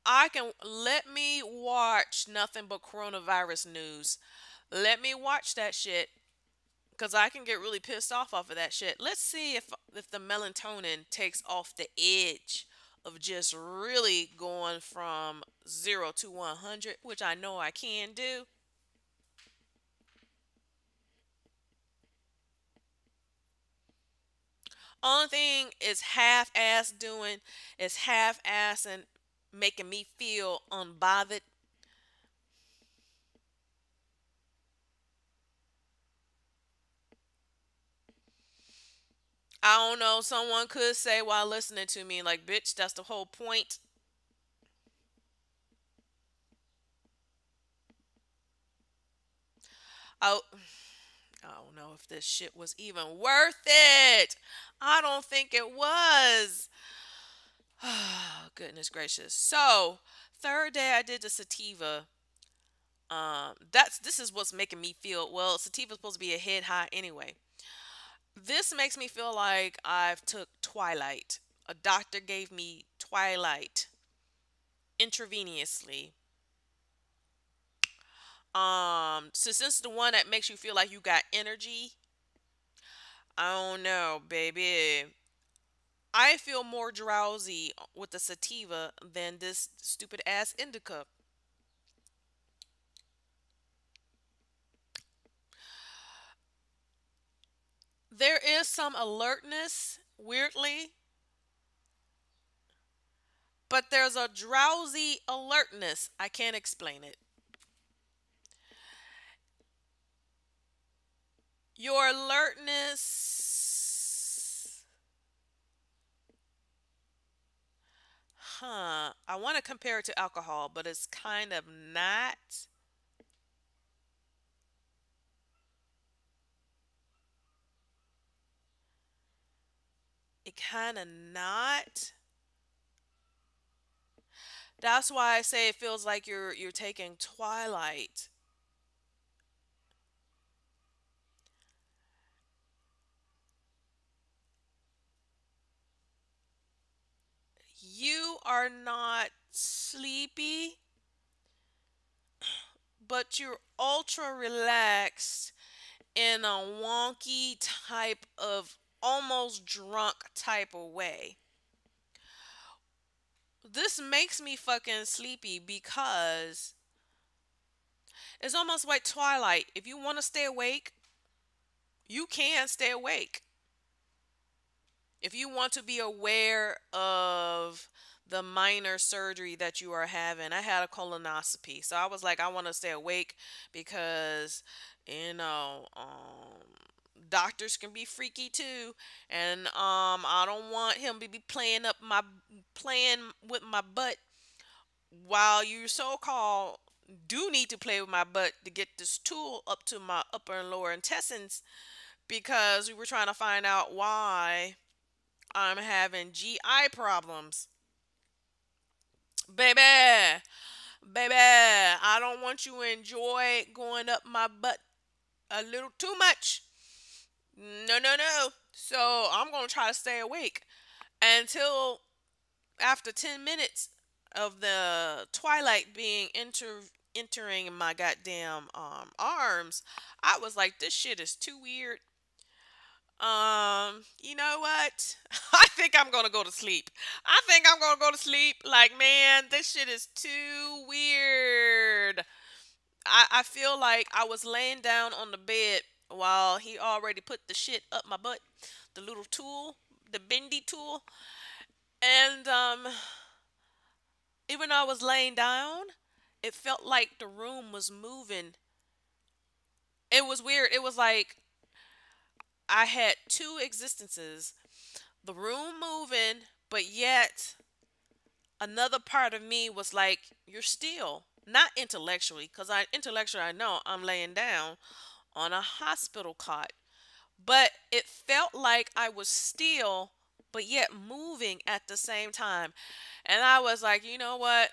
I can let me watch nothing but coronavirus news. Let me watch that shit because I can get really pissed off of that shit. Let's see if the melatonin takes off the edge of just really going from 0 to 100, which I know I can do. Only thing is half-ass doing is half-assing, making me feel unbothered. I don't know. Someone could say while listening to me, like, bitch, that's the whole point. Oh, I don't know if this shit was even worth it. I don't think it was. Oh, goodness gracious. So, third day I did the sativa. This is what's making me feel well. Sativa's supposed to be a head high anyway. This makes me feel like I've took Twilight. A doctor gave me Twilight intravenously. Since this is the one that makes you feel like you got energy, I don't know, baby. I feel more drowsy with the sativa than this stupid ass indica. There is some alertness, weirdly, but there's a drowsy alertness. I can't explain it. Your alertness, huh? I want to compare it to alcohol, but it's kind of not. It kind of not. That's why I say it feels like you're taking Twilight. You are not sleepy, but you're ultra relaxed in a wonky type of almost drunk type of way. This makes me fucking sleepy because it's almost like Twilight. If you want to stay awake, you can stay awake. If you want to be aware of the minor surgery that you are having, I had a colonoscopy. So I was like, I want to stay awake because, you know, Doctors can be freaky too, and I don't want him to be playing with my butt while you so-called do need to play with my butt to get this tool up to my upper and lower intestines, because we were trying to find out why I'm having GI problems. Baby, baby, I don't want you to enjoy going up my butt a little too much. No, no, no. So I'm going to try to stay awake until after 10 minutes of the twilight being entering my goddamn arms. I was like, this shit is too weird. You know what? I think I'm gonna go to sleep. I think I'm gonna go to sleep. Like, man, this shit is too weird. I feel like I was laying down on the bed while he already put the shit up my butt, the little tool, the bendy tool, and even though I was laying down, it felt like the room was moving. It was weird. It was like I had two existences, the room moving, but yet another part of me was like, you're still. Not intellectually, because I know I'm laying down on a hospital cot. But it felt like I was still, but yet moving at the same time. And I was like, you know what?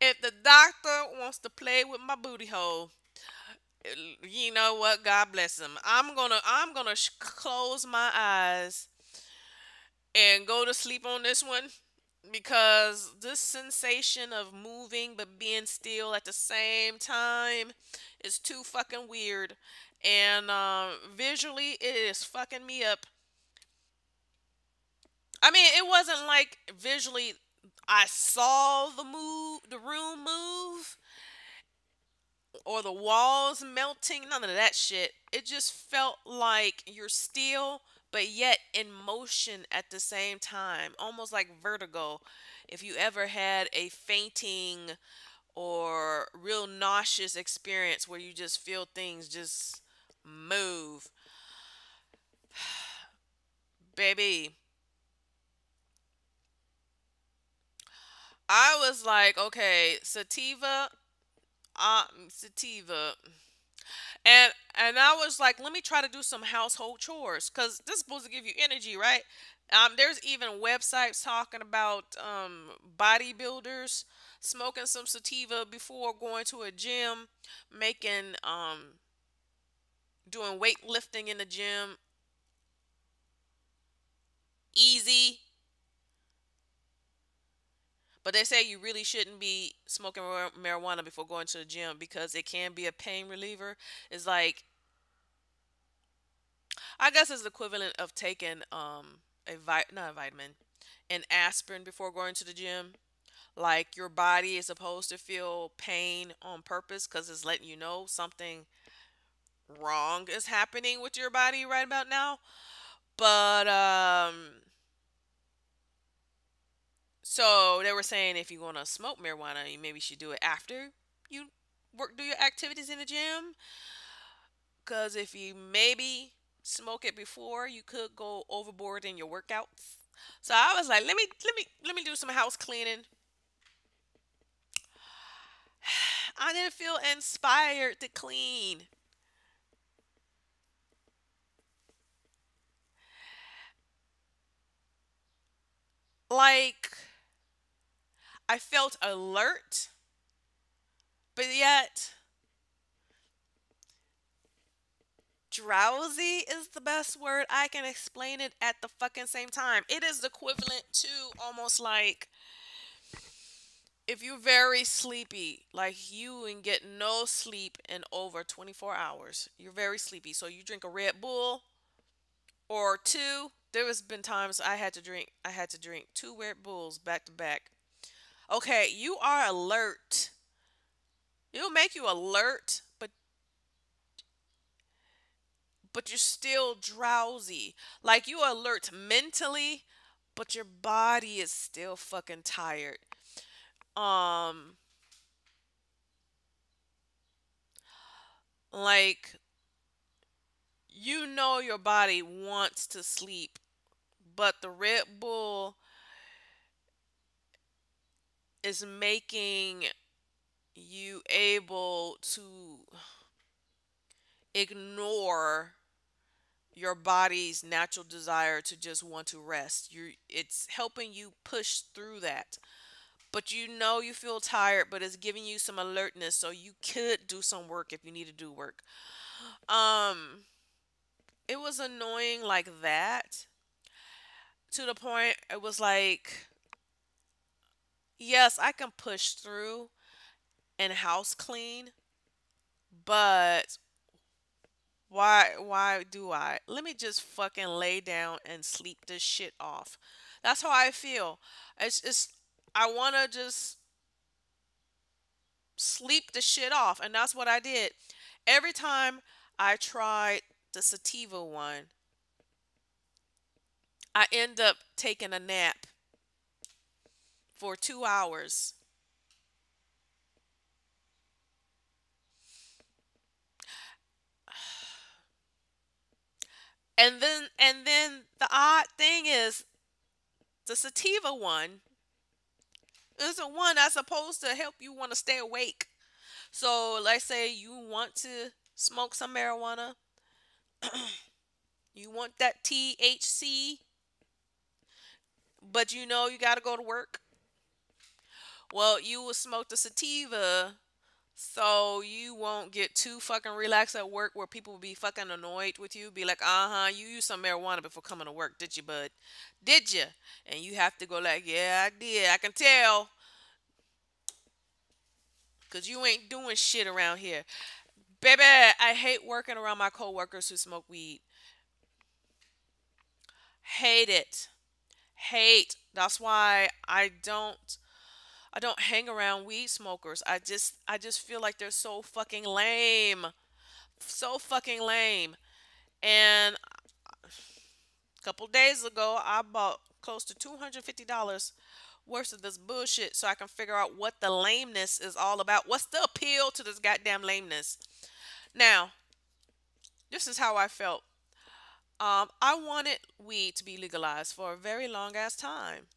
If the doctor wants to play with my booty hole, you know what? God bless him. I'm gonna close my eyes and go to sleep on this one, because this sensation of moving but being still at the same time is too fucking weird, and visually it is fucking me up. I mean, it wasn't like visually I saw the room move, or the walls melting, none of that shit. It just felt like you're still, but yet in motion at the same time, almost like vertigo. If you ever had a fainting or real nauseous experience where you just feel things just move, baby. I was like, okay, sativa. And I was like, let me try to do some household chores, because this is supposed to give you energy, right? There's even websites talking about bodybuilders smoking some sativa before going to a gym, making doing weightlifting in the gym easy. But they say you really shouldn't be smoking marijuana before going to the gym, because it can be a pain reliever. It's like, I guess it's the equivalent of taking not a vitamin, an aspirin before going to the gym. Like, your body is supposed to feel pain on purpose, because it's letting you know something wrong is happening with your body right about now. But so they were saying, if you're gonna smoke marijuana, you maybe should do it after you do your activities in the gym. Cause if you maybe smoke it before, you could go overboard in your workouts. So I was like, let me do some house cleaning. I didn't feel inspired to clean. Like, I felt alert, but yet drowsy is the best word I can explain it at the fucking same time. It is equivalent to almost like if you're very sleepy, like you and get no sleep in over 24 hours. You're very sleepy. So you drink a Red Bull or two. There has been times I had to drink two Red Bulls back to back. Okay, you are alert. It'll make you alert, but you're still drowsy. Like, you alert mentally, but your body is still fucking tired. Um, like, You know your body wants to sleep, but the Red Bull is making you able to ignore your body's natural desire to just want to rest. It's helping you push through that. But you know you feel tired, but it's giving you some alertness so you could do some work if you need to do work. Um it was annoying like that, to the point it was like, yes, I can push through and house clean, but why do I? Let me just fucking lay down and sleep this shit off. That's how I feel. It's I want to just sleep the shit off, and that's what I did. Every time I tried the sativa one, I end up taking a nap for 2 hours. And then the odd thing is, the sativa one is the one that's supposed to help you want to stay awake. So let's say you want to smoke some marijuana, you want that THC, but you know you got to go to work. Well, you will smoke the sativa so you won't get too fucking relaxed at work where people will be fucking annoyed with you. Be like, you used some marijuana before coming to work, did you, bud? Did you? And you have to go like, yeah, I did. I can tell. Because you ain't doing shit around here. Baby, I hate working around my coworkers who smoke weed. Hate it. Hate. That's why I don't hang around weed smokers. I just feel like they're so fucking lame. So fucking lame. And a couple days ago, I bought close to $250 worth of this bullshit so I can figure out what the lameness is all about. What's the appeal to this goddamn lameness? Now, this is how I felt. I wanted weed to be legalized for a very long ass time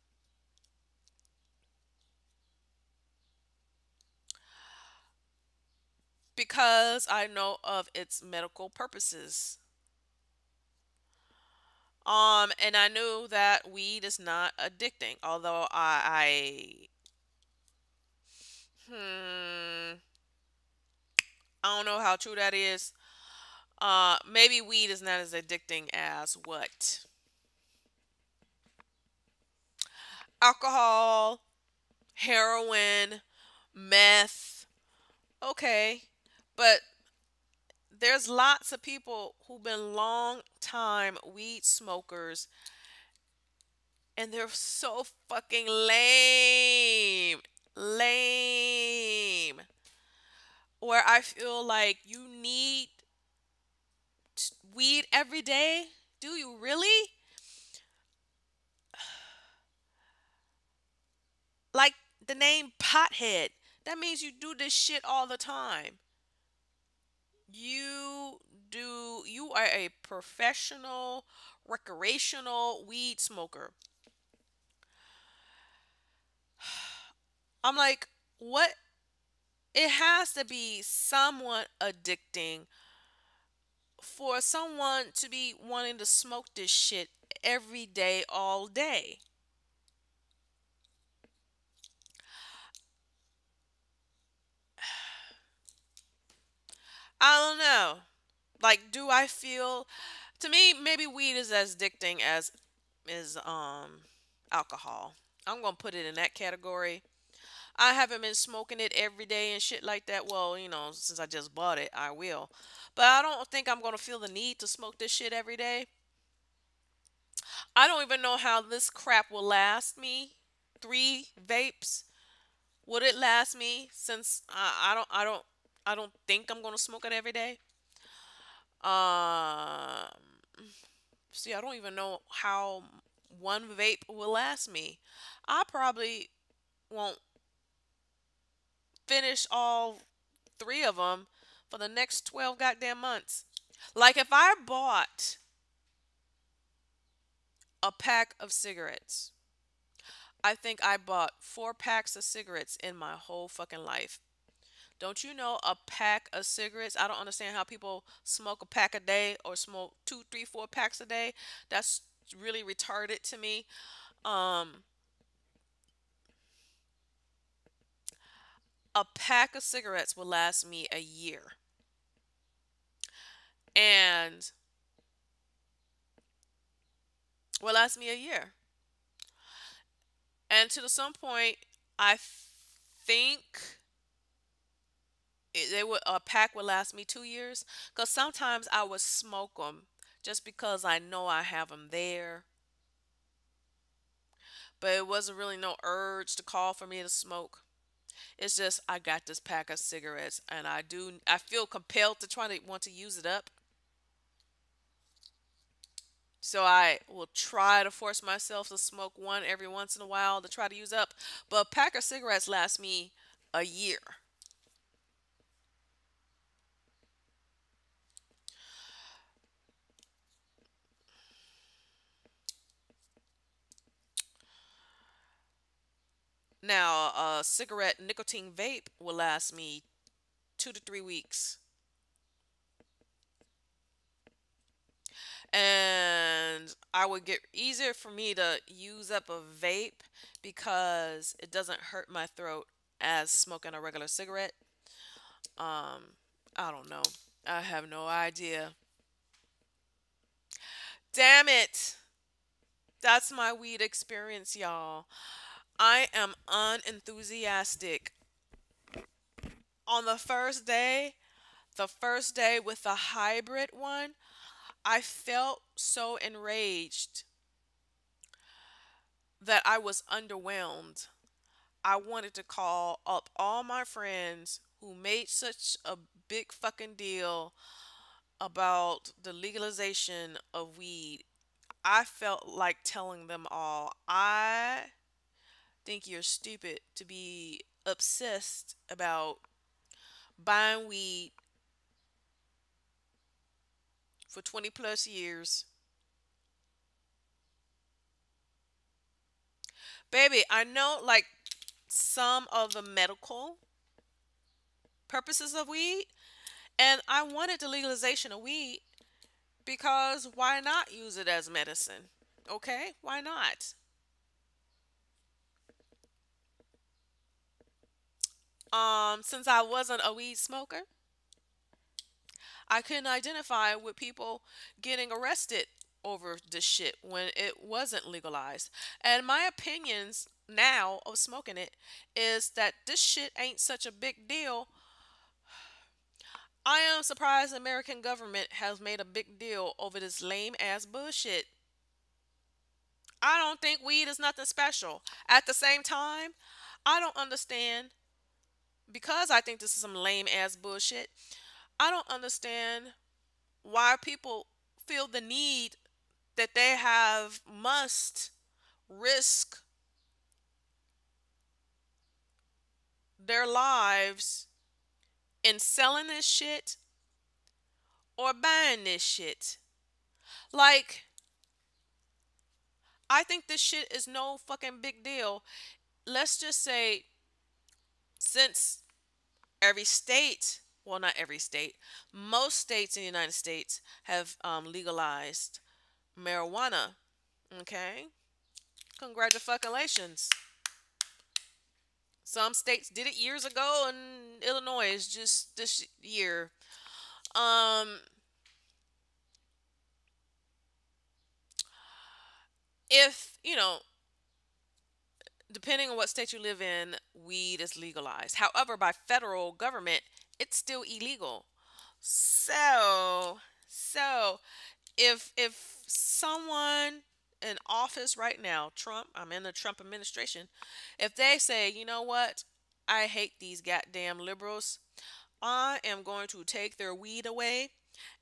because I know of its medical purposes. And I knew that weed is not addicting, although hmm, I don't know how true that is. Maybe weed is not as addicting as what? Alcohol, heroin, meth. Okay. But there's lots of people who've been long time weed smokers and they're so fucking lame. Lame. Where I feel like you need weed every day. Do you really? Like the name pothead. That means you do this shit all the time. You are a professional recreational weed smoker. I'm like, what? It has to be somewhat addicting for someone to be wanting to smoke this shit every day, all day. I don't know. Like, do I feel? To me, maybe weed is as addicting as is alcohol. I'm gonna put it in that category. I haven't been smoking it every day and shit like that. Well, since I just bought it, I will. But I don't think I'm gonna feel the need to smoke this shit every day. I don't even know how this crap will last me. 3 vapes. Would it last me? Since I don't think I'm gonna smoke it every day. Um, See, I don't even know how one vape will last me. I probably won't finish all 3 of them for the next 12 goddamn months. Like if I bought a pack of cigarettes, I think I bought 4 packs of cigarettes in my whole fucking life. Don't you know a pack of cigarettes? I don't understand how people smoke a pack a day or smoke two, three, 4 packs a day. That's really retarded to me. Um, a pack of cigarettes will last me a year. And will last me a year. And to some point, I think a pack would last me 2 years. Because sometimes I would smoke them just because I know I have them there. But it wasn't really no urge to call for me to smoke. It's just I got this pack of cigarettes and I feel compelled to try to want to use it up. So I will try to force myself to smoke one every once in a while to try to use up. But a pack of cigarettes lasts me a year. Now, a cigarette nicotine vape will last me 2 to 3 weeks. And I would get easier for me to use up a vape because it doesn't hurt my throat as smoking a regular cigarette. I don't know. I have no idea. Damn it. That's my weed experience, y'all. I am unenthusiastic. On the first day with the hybrid one, I felt so enraged that I was underwhelmed. I wanted to call up all my friends who made such a big fucking deal about the legalization of weed. I felt like telling them all, I think you're stupid to be obsessed about buying weed for 20 plus years. Baby, I know like some of the medical purposes of weed, and I wanted the legalization of weed because why not use it as medicine? Okay? Why not? Since I wasn't a weed smoker, I couldn't identify with people getting arrested over this shit when it wasn't legalized. And my opinions now of smoking it is that this shit ain't such a big deal. I am surprised the American government has made a big deal over this lame ass bullshit. I don't think weed is nothing special. At the same time, I don't understand because I think this is some lame ass bullshit. I don't understand why people feel the need that they have must risk their lives in selling this shit or buying this shit. Like, I think this shit is no fucking big deal. Let's just say, since every state, well, not every state, most states in the United States have legalized marijuana. Okay? Congratulations. Some states did it years ago, and Illinois is just this year. Um, if, depending on what state you live in, weed is legalized. However, by federal government, it's still illegal. So if someone in office right now, Trump, I'm in the Trump administration, if they say, you know what, I hate these goddamn liberals, I am going to take their weed away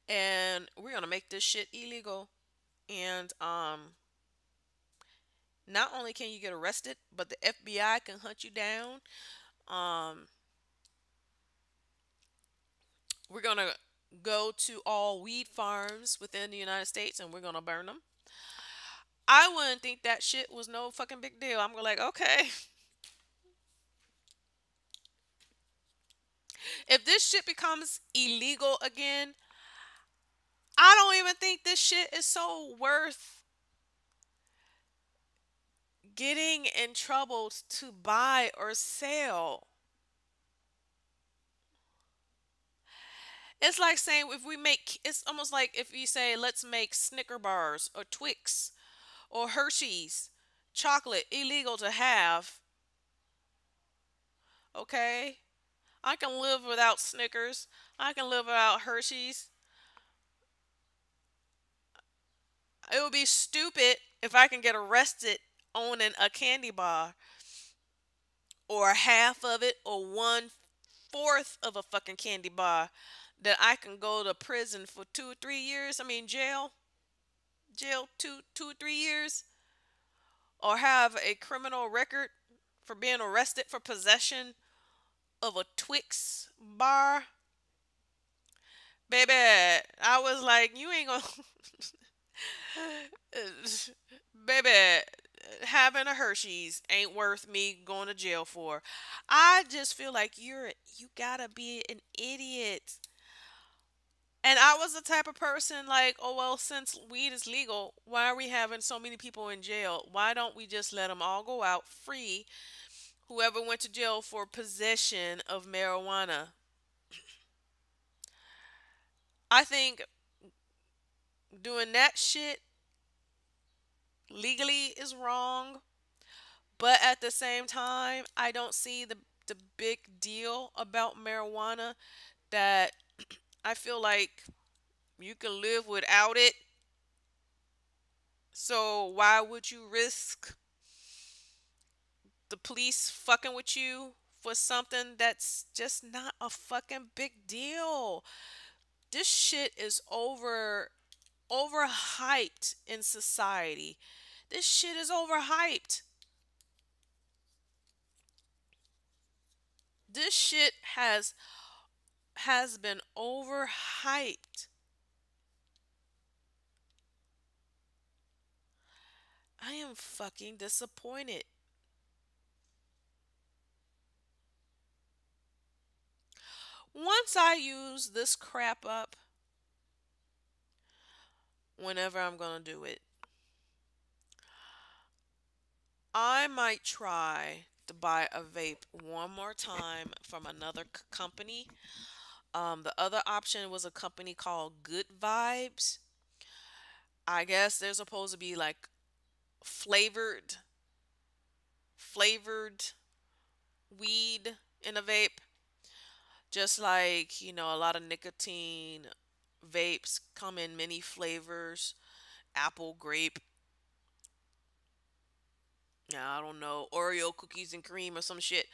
and we're gonna make this shit illegal. And not only can you get arrested, but the FBI can hunt you down. Um, we're gonna go to all weed farms within the United States and we're gonna burn them. I wouldn't think that shit was no fucking big deal. I'm like, okay, if this shit becomes illegal again, I don't even think this shit is so worth getting in trouble to buy or sell. It's like saying if we make, it's almost like if you say, let's make Snicker bars or Twix or Hershey's chocolate illegal to have, okay? I can live without Snickers. I can live without Hershey's. It would be stupid if I can get arrested owning a candy bar or half of it or one fourth of a fucking candy bar that I can go to prison for 2 or 3 years. I mean jail 2 2 3 years, or have a criminal record for being arrested for possession of a Twix bar. Baby, I was like, you ain't gonna baby, having a Hershey's ain't worth me going to jail for. I just feel like you gotta be an idiot. And I was the type of person like, oh well, since weed is legal, why are we having so many people in jail? Why don't we just let them all go out free? Whoever went to jail for possession of marijuana. I think doing that shit legally is wrong, but at the same time, I don't see the big deal about marijuana that I feel like you can live without it. So why would you risk the police fucking with you for something that's just not a fucking big deal? This shit is overhyped in society. This shit is overhyped. This shit has been overhyped. I am fucking disappointed. Once I use this crap up, whenever I'm gonna do it, I might try to buy a vape one more time from another company. The other option was a company called Good Vibes. I guess they're supposed to be like flavored, flavored weed in a vape. Just like, a lot of nicotine vapes come in many flavors, apple, grape, yeah, I don't know, Oreo cookies and cream or some shit.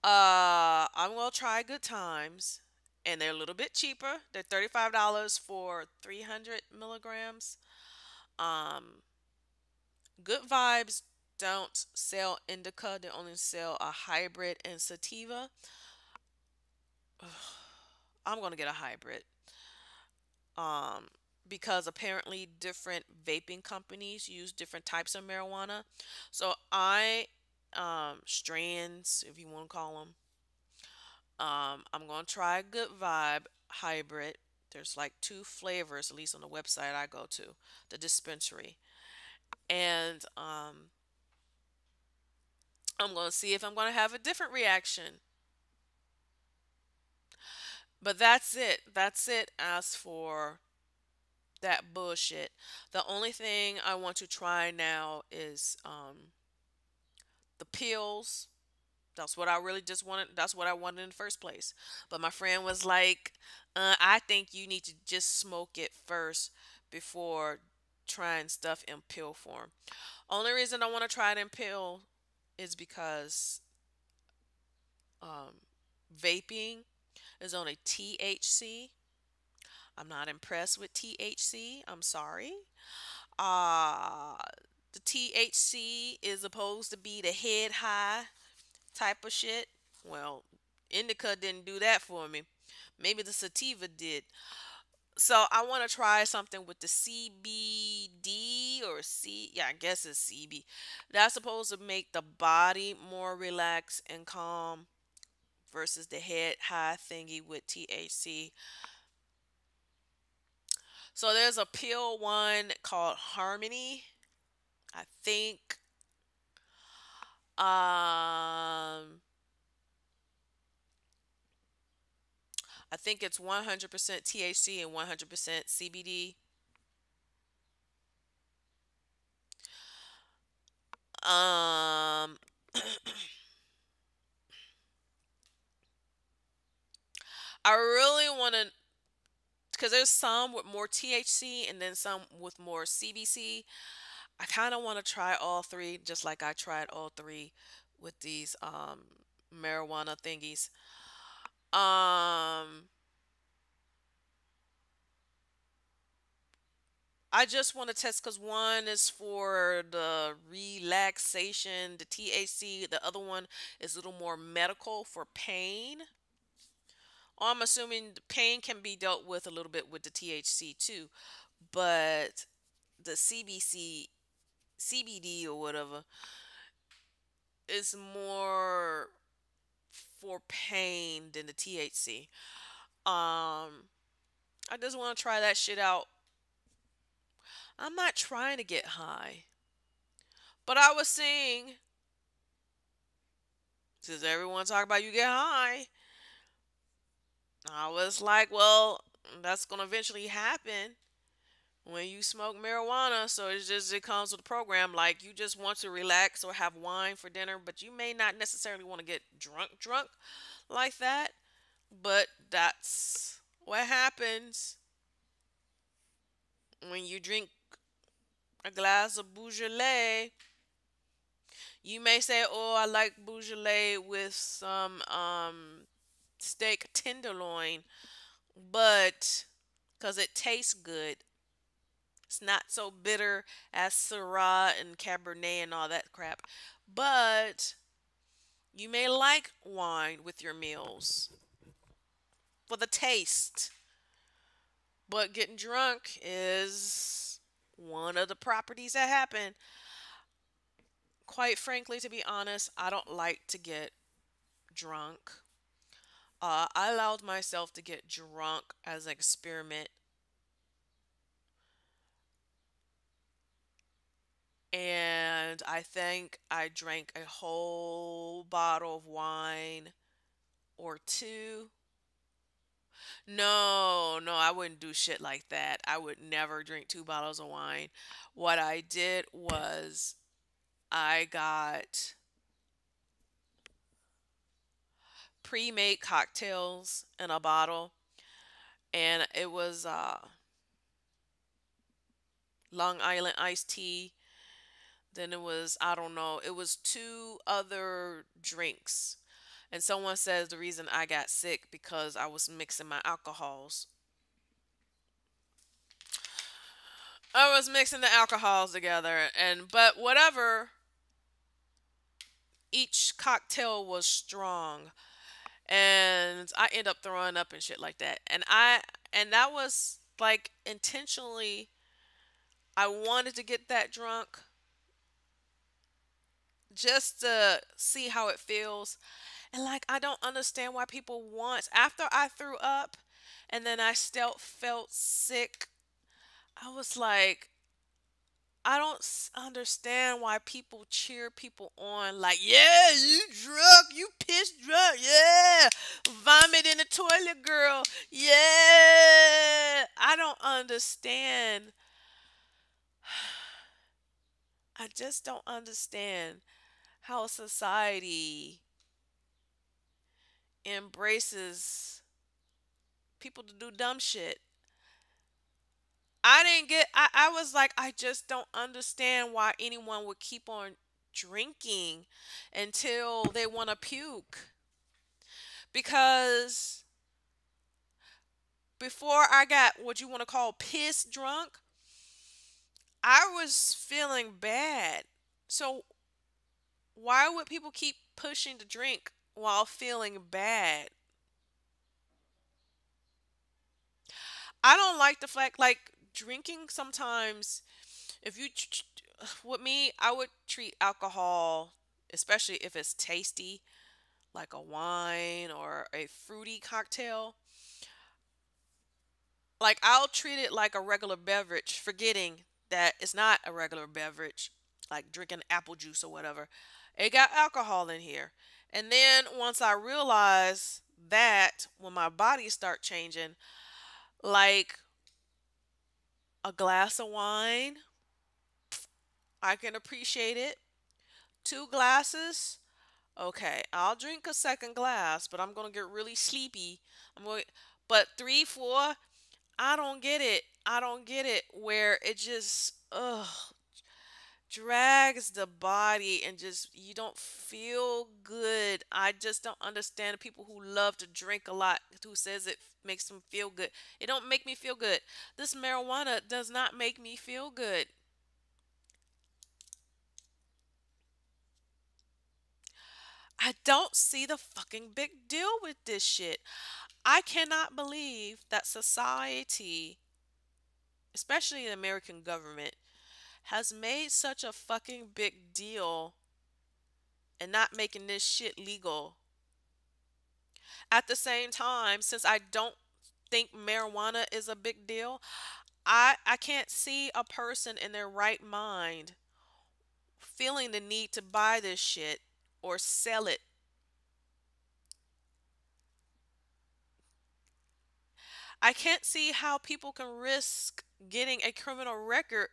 I'm gonna try Good Times, and they're a little bit cheaper. They're $35 for 300 milligrams. Um, Good Vibes don't sell Indica; they only sell a hybrid and Sativa. I'm gonna get a hybrid. Um, because apparently different vaping companies use different types of marijuana. So strands, if you want to call them, I'm gonna try Good Vibe hybrid. There's like two flavors, at least on the website I go to, the dispensary, and I'm gonna see if I'm gonna have a different reaction. But that's it. That's it. As for that bullshit, the only thing I want to try now is the pills. That's what I really just wanted. That's what I wanted in the first place. But my friend was like, I think you need to just smoke it first before trying stuff in pill form. Only reason I want to try it in pill is because um, vaping is only THC. I'm not impressed with THC. I'm sorry. Uh, the THC is supposed to be the head high type of shit. Well, Indica didn't do that for me. Maybe the sativa did. So I want to try something with the CBD or yeah, I guess it's CB. That's supposed to make the body more relaxed and calm versus the head high thingy with THC. So there's a pill one called Harmony. I think um I think it's 100% THC and 100% CBD. Um I really want to, because there's some with more THC and then some with more CBC. I kind of want to try all three, just like I tried all three with these marijuana thingies. Um, I just want to test because one is for the relaxation, the THC. The other one is a little more medical for pain. I'm assuming the pain can be dealt with a little bit with the THC too, but the CBD or whatever is more for pain than the THC. I just want to try that shit out. I'm not trying to get high, but I was seeing, since everyone talk about you get high, I was like, well, that's gonna eventually happen when you smoke marijuana. So it comes with the program. Like you just want to relax or have wine for dinner, but you may not necessarily want to get drunk like that. But that's what happens when you drink a glass of Beaujolais. You may say, "Oh, I like Beaujolais with some steak tenderloin," but because it tastes good, it's not so bitter as Syrah and Cabernet and all that crap. But you may like wine with your meals for the taste. But getting drunk is one of the properties that happen. Quite frankly, to be honest, I don't like to get drunk. I allowed myself to get drunk as an experiment, and I think I drank a whole bottle of wine or two. No, no, I wouldn't do shit like that. I would never drink two bottles of wine. What I did was I got pre-made cocktails in a bottle, and it was Long Island iced tea. Then it was, I don't know, it was two other drinks. And someone says the reason I got sick because I was mixing my alcohols. I was mixing the alcohols together, and but whatever, each cocktail was strong, and I end up throwing up and shit like that. And that was like intentionally, I wanted to get that drunk just to see how it feels. And like I don't understand why people want, after I threw up and then I still felt sick. I was like, I don't understand why people cheer people on like, yeah, you drunk, you pissed drunk, yeah, vomit in the toilet, girl, yeah. I don't understand. I just don't understand how society embraces people to do dumb shit. I was like, I just don't understand why anyone would keep on drinking until they want to puke. Because before I got what you want to call piss drunk, I was feeling bad. So why would people keep pushing to drink while feeling bad. I don't like the fact, like, drinking sometimes, if you, with me, I would treat alcohol, especially if it's tasty, like a wine or a fruity cocktail. Like, I'll treat it like a regular beverage, forgetting that it's not a regular beverage, like drinking apple juice or whatever. It got alcohol in here. And then once I realize that, when my body start changing, like a glass of wine, I can appreciate it. Two glasses, okay, I'll drink a second glass, but I'm gonna get really sleepy. I'm going, but three, four, I don't get it. I don't get it. Where it just drags the body and just you don't feel good. I just don't understand the people who love to drink a lot, who says it makes them feel good. It don't make me feel good. This marijuana does not make me feel good. I don't see the fucking big deal with this shit. I cannot believe that society, especially the American government, has made such a fucking big deal and not making this shit legal. At the same time, since I don't think marijuana is a big deal, I can't see a person in their right mind feeling the need to buy this shit or sell it. I can't see how people can risk getting a criminal record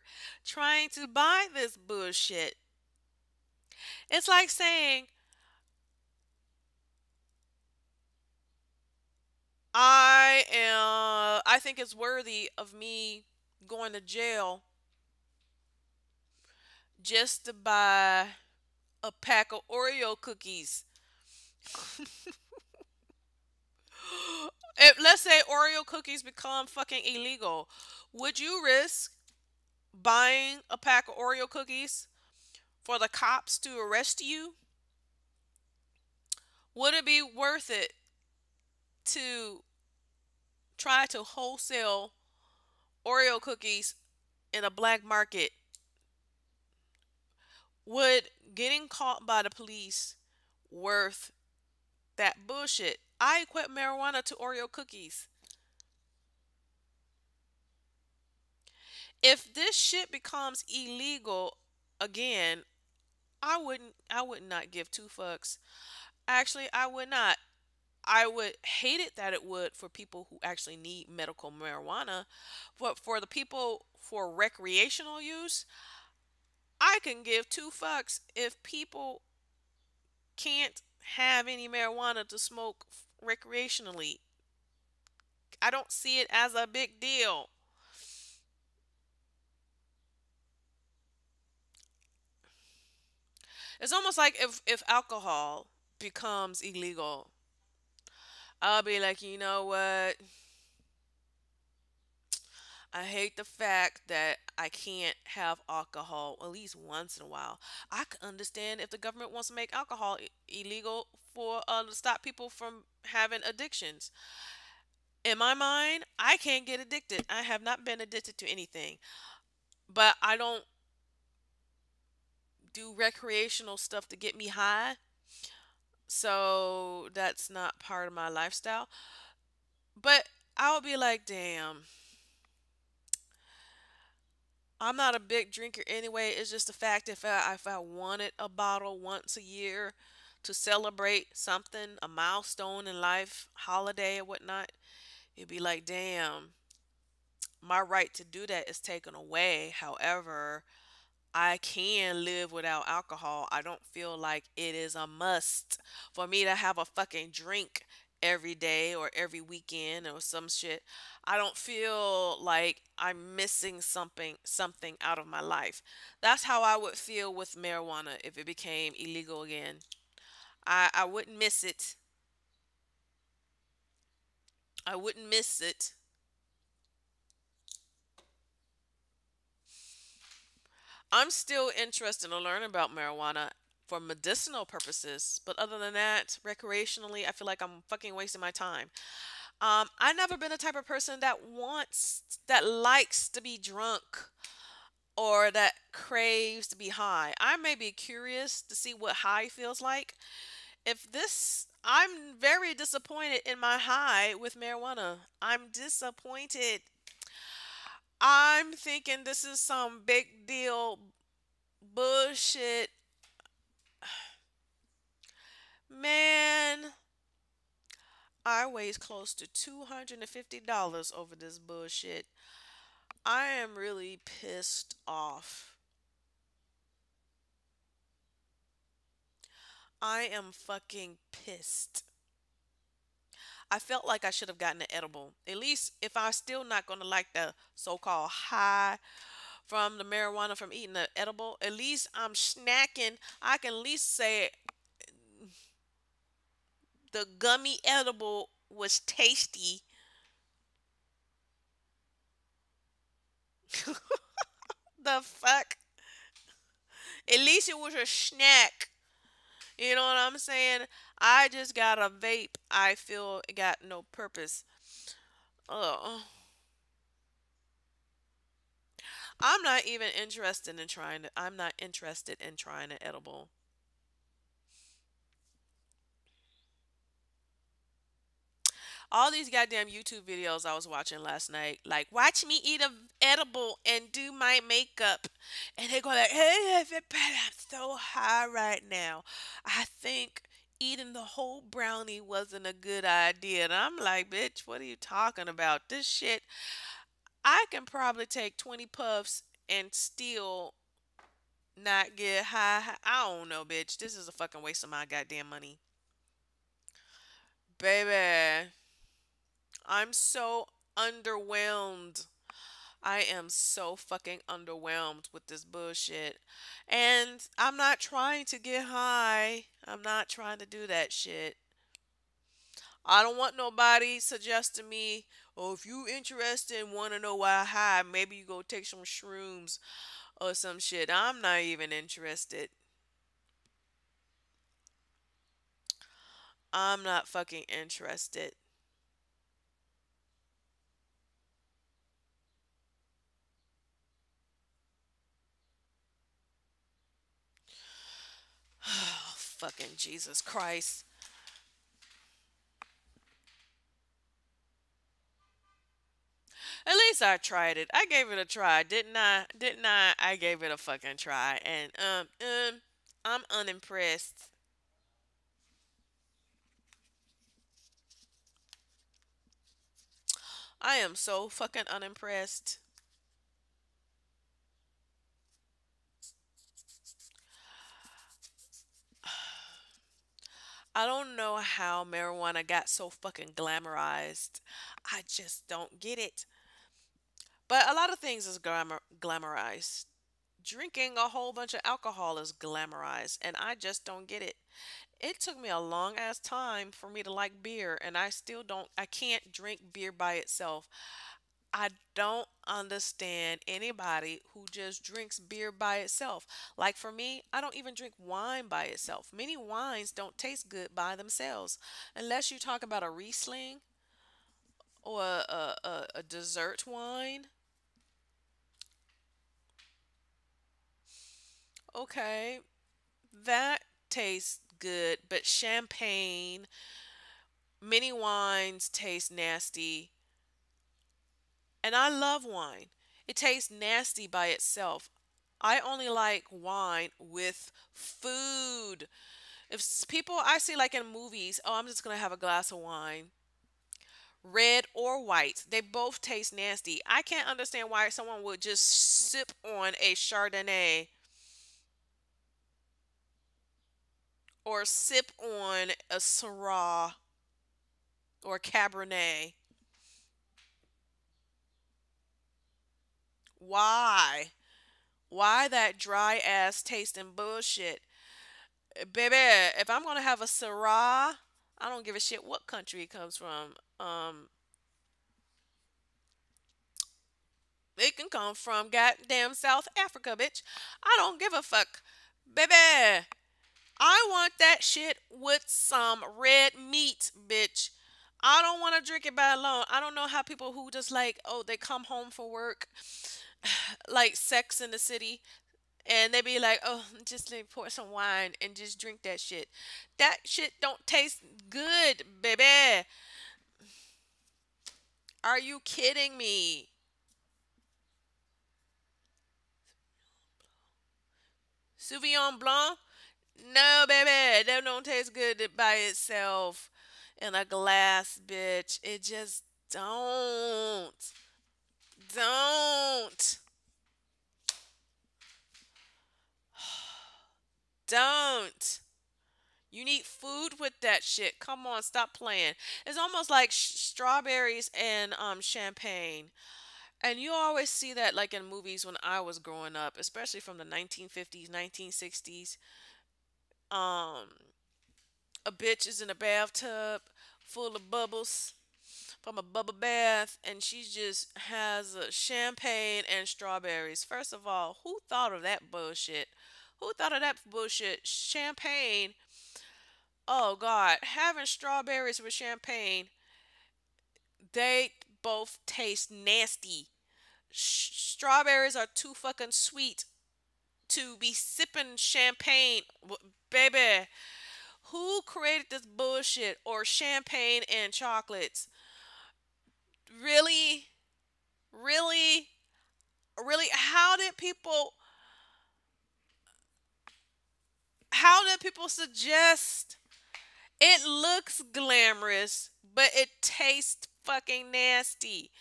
trying to buy this bullshit. It's like saying, I think it's worthy of me going to jail just to buy a pack of Oreo cookies. If, let's say, Oreo cookies become fucking illegal, would you risk buying a pack of Oreo cookies for the cops to arrest you? Would it be worth it to try to wholesale Oreo cookies in a black market? Would getting caught by the police worth that bullshit? I equate marijuana to Oreo cookies. If this shit becomes illegal again, I would not give two fucks. Actually, I would not. I would hate it that it would for people who actually need medical marijuana. But for the people for recreational use, I can give two fucks if people can't have any marijuana to smoke recreationally. I don't see it as a big deal. It's almost like if alcohol becomes illegal, I'll be like, you know what? I hate the fact that I can't have alcohol at least once in a while. I can understand if the government wants to make alcohol illegal for to stop people from having addictions. In my mind, I can't get addicted. I have not been addicted to anything, but I don't do recreational stuff to get me high. So that's not part of my lifestyle. But I'll be like, damn, I'm not a big drinker anyway. It's just the fact if I wanted a bottle once a year to celebrate something, a milestone in life, holiday or whatnot, it'd be like, damn, my right to do that is taken away. However, I can live without alcohol. I don't feel like it is a must for me to have a fucking drink every day or every weekend or some shit. I don't feel like I'm missing something out of my life. That's how I would feel with marijuana if it became illegal again. I wouldn't miss it. I wouldn't miss it. I'm still interested in learning about marijuana. for medicinal purposes. But other than that, recreationally, I feel like I'm fucking wasting my time. I've never been the type of person that likes to be drunk or that craves to be high. I may be curious to see what high feels like. I'm very disappointed in my high with marijuana. I'm disappointed. I'm thinking this is some big deal bullshit. Man, I waste close to $250 over this bullshit. I am really pissed off. I am fucking pissed. I felt like I should have gotten an edible. At least if I'm still not going to like the so called high from the marijuana from eating the edible, at least I'm snacking. I can at least say the gummy edible was tasty. The fuck? At least it was a snack. You know what I'm saying? I just got a vape. I feel it got no purpose. Ugh. I'm not interested in trying an edible. All these goddamn YouTube videos I was watching last night, like watch me eat a edible and do my makeup, and they go like, "Hey, everybody, I'm so high right now. I think eating the whole brownie wasn't a good idea." And I'm like, "Bitch, what are you talking about? This shit, I can probably take 20 puffs and still not get high. I don't know, bitch. This is a fucking waste of my goddamn money, baby." I'm so underwhelmed. I am so fucking underwhelmed with this bullshit. And I'm not trying to get high. I'm not trying to do that shit. I don't want nobody suggesting me, oh, if you interested and want to know why I high, maybe you go take some shrooms or some shit. I'm not even interested. I'm not fucking interested. Oh, fucking Jesus Christ. At least I tried it. I gave it a try, didn't I? Didn't I? I gave it a fucking try, and I'm unimpressed. I am so fucking unimpressed. I don't know how marijuana got so fucking glamorized. I just don't get it. But a lot of things is glamorized. Drinking a whole bunch of alcohol is glamorized, and I just don't get it. It took me a long ass time for me to like beer, and I still don't, I can't drink beer by itself. I don't understand anybody who just drinks beer by itself. Like for me, I don't even drink wine by itself. Many wines don't taste good by themselves. Unless you talk about a Riesling or a dessert wine. Okay, that tastes good, but champagne, many wines taste nasty. And I love wine. It tastes nasty by itself. I only like wine with food. People I see like in movies, oh, I'm just gonna have a glass of wine, red or white, they both taste nasty. I can't understand why someone would just sip on a Chardonnay or sip on a Syrah or Cabernet. Why? Why that dry ass tasting bullshit? Baby, if I'm gonna have a Syrah, I don't give a shit what country it comes from. It can come from goddamn South Africa, bitch. I don't give a fuck, baby. I want that shit with some red meat, bitch. I don't want to drink it by alone. I don't know how people who just like, oh, they come home from work, like Sex in the City, and they be like, oh, just like pour some wine and just drink that shit. That shit don't taste good, baby. Are you kidding me? Sauvignon Blanc? No, baby, that don't taste good by itself in a glass, bitch. It just don't. Don't. Don't. You need food with that shit. Come on, stop playing. It's almost like strawberries and champagne. And you always see that like in movies when I was growing up, especially from the 1950s, 1960s. Um a bitch is in a bathtub full of bubbles from a bubble bath, and she just has champagne and strawberries. First of all, who thought of that bullshit? Who thought of that bullshit? Champagne. Oh God, having strawberries with champagne, they both taste nasty. Strawberries are too fucking sweet to be sipping champagne. Baby, who created this bullshit? Or champagne and chocolates? Really? Really? Really? How did people suggest it looks glamorous, but it tastes fucking nasty?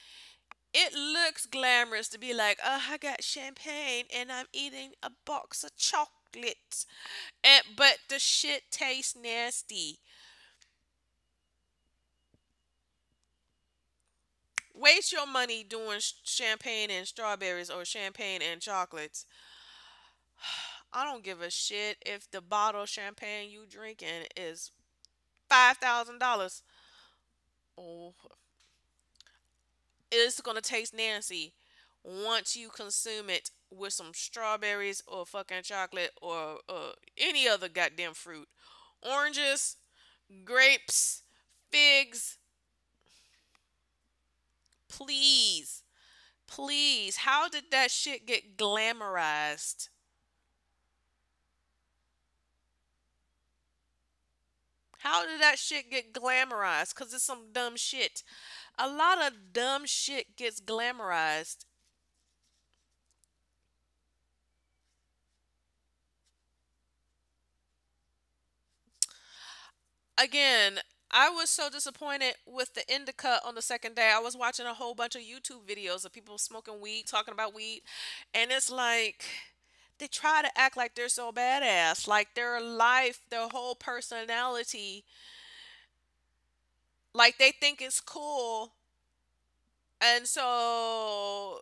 It looks glamorous to be like, oh, I got champagne and I'm eating a box of chocolates. But the shit tastes nasty. Waste your money doing champagne and strawberries or champagne and chocolates. I don't give a shit if the bottle of champagne you drinking is $5,000. Oh, it's gonna taste nasty once you consume it with some strawberries or fucking chocolate or any other goddamn fruit. Oranges, grapes, figs. Please, please. How did that shit get glamorized? How did that shit get glamorized? Because it's some dumb shit. A lot of dumb shit gets glamorized. Again, I was so disappointed with the Indica on the second day. I was watching a whole bunch of YouTube videos of people smoking weed, talking about weed, and it's like they try to act like they're so badass, like their life, their whole personality, like they think it's cool. And so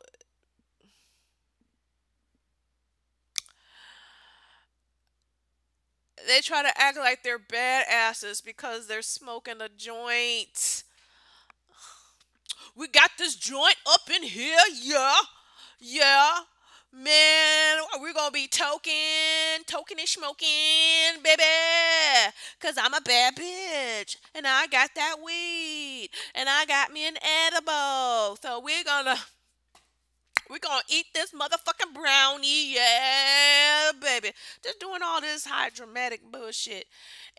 they try to act like they're badasses because they're smoking a joint. We got this joint up in here, yeah, yeah. Man, we're gonna be toking and smoking, baby. Cause I'm a bad bitch. And I got that weed. And I got me an edible. So we're gonna eat this motherfucking brownie, yeah, baby. Just doing all this high dramatic bullshit.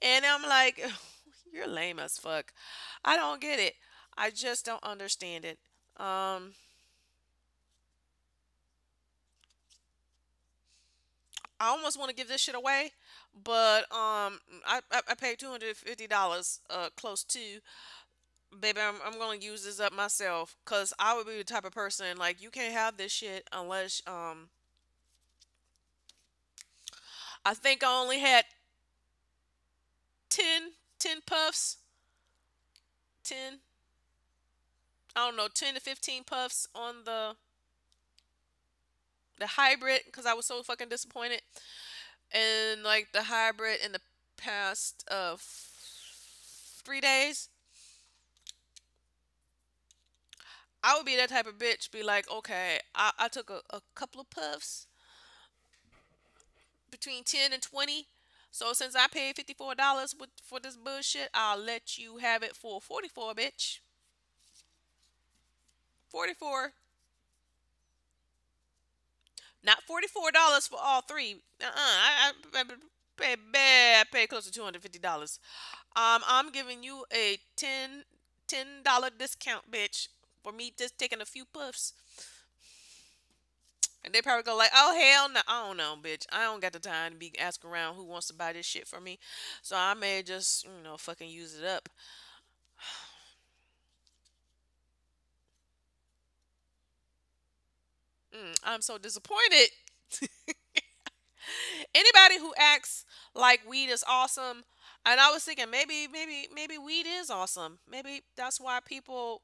And I'm like, you're lame as fuck. I don't get it. I just don't understand it. Um, I almost want to give this shit away, but I paid $250, close to. Baby, I'm gonna use this up myself, cause I would be the type of person like you can't have this shit unless I think I only had 10 puffs, 10, I don't know, 10 to 15 puffs on the hybrid, because I was so fucking disappointed. And like the hybrid in the past 3 days, I would be that type of bitch. Be like, okay, I took a couple of puffs between 10 and 20. So since I paid $54 for this bullshit, I'll let you have it for 44, bitch. 44. Not $44 for all three. I pay close to $250. I'm giving you a $10 discount, bitch, for me just taking a few puffs. And they probably go like, oh hell no, I don't know, bitch. I don't got the time to be asking around who wants to buy this shit for me. So I may just, fucking use it up. I'm so disappointed. Anybody who acts like weed is awesome, and I was thinking maybe weed is awesome. Maybe that's why people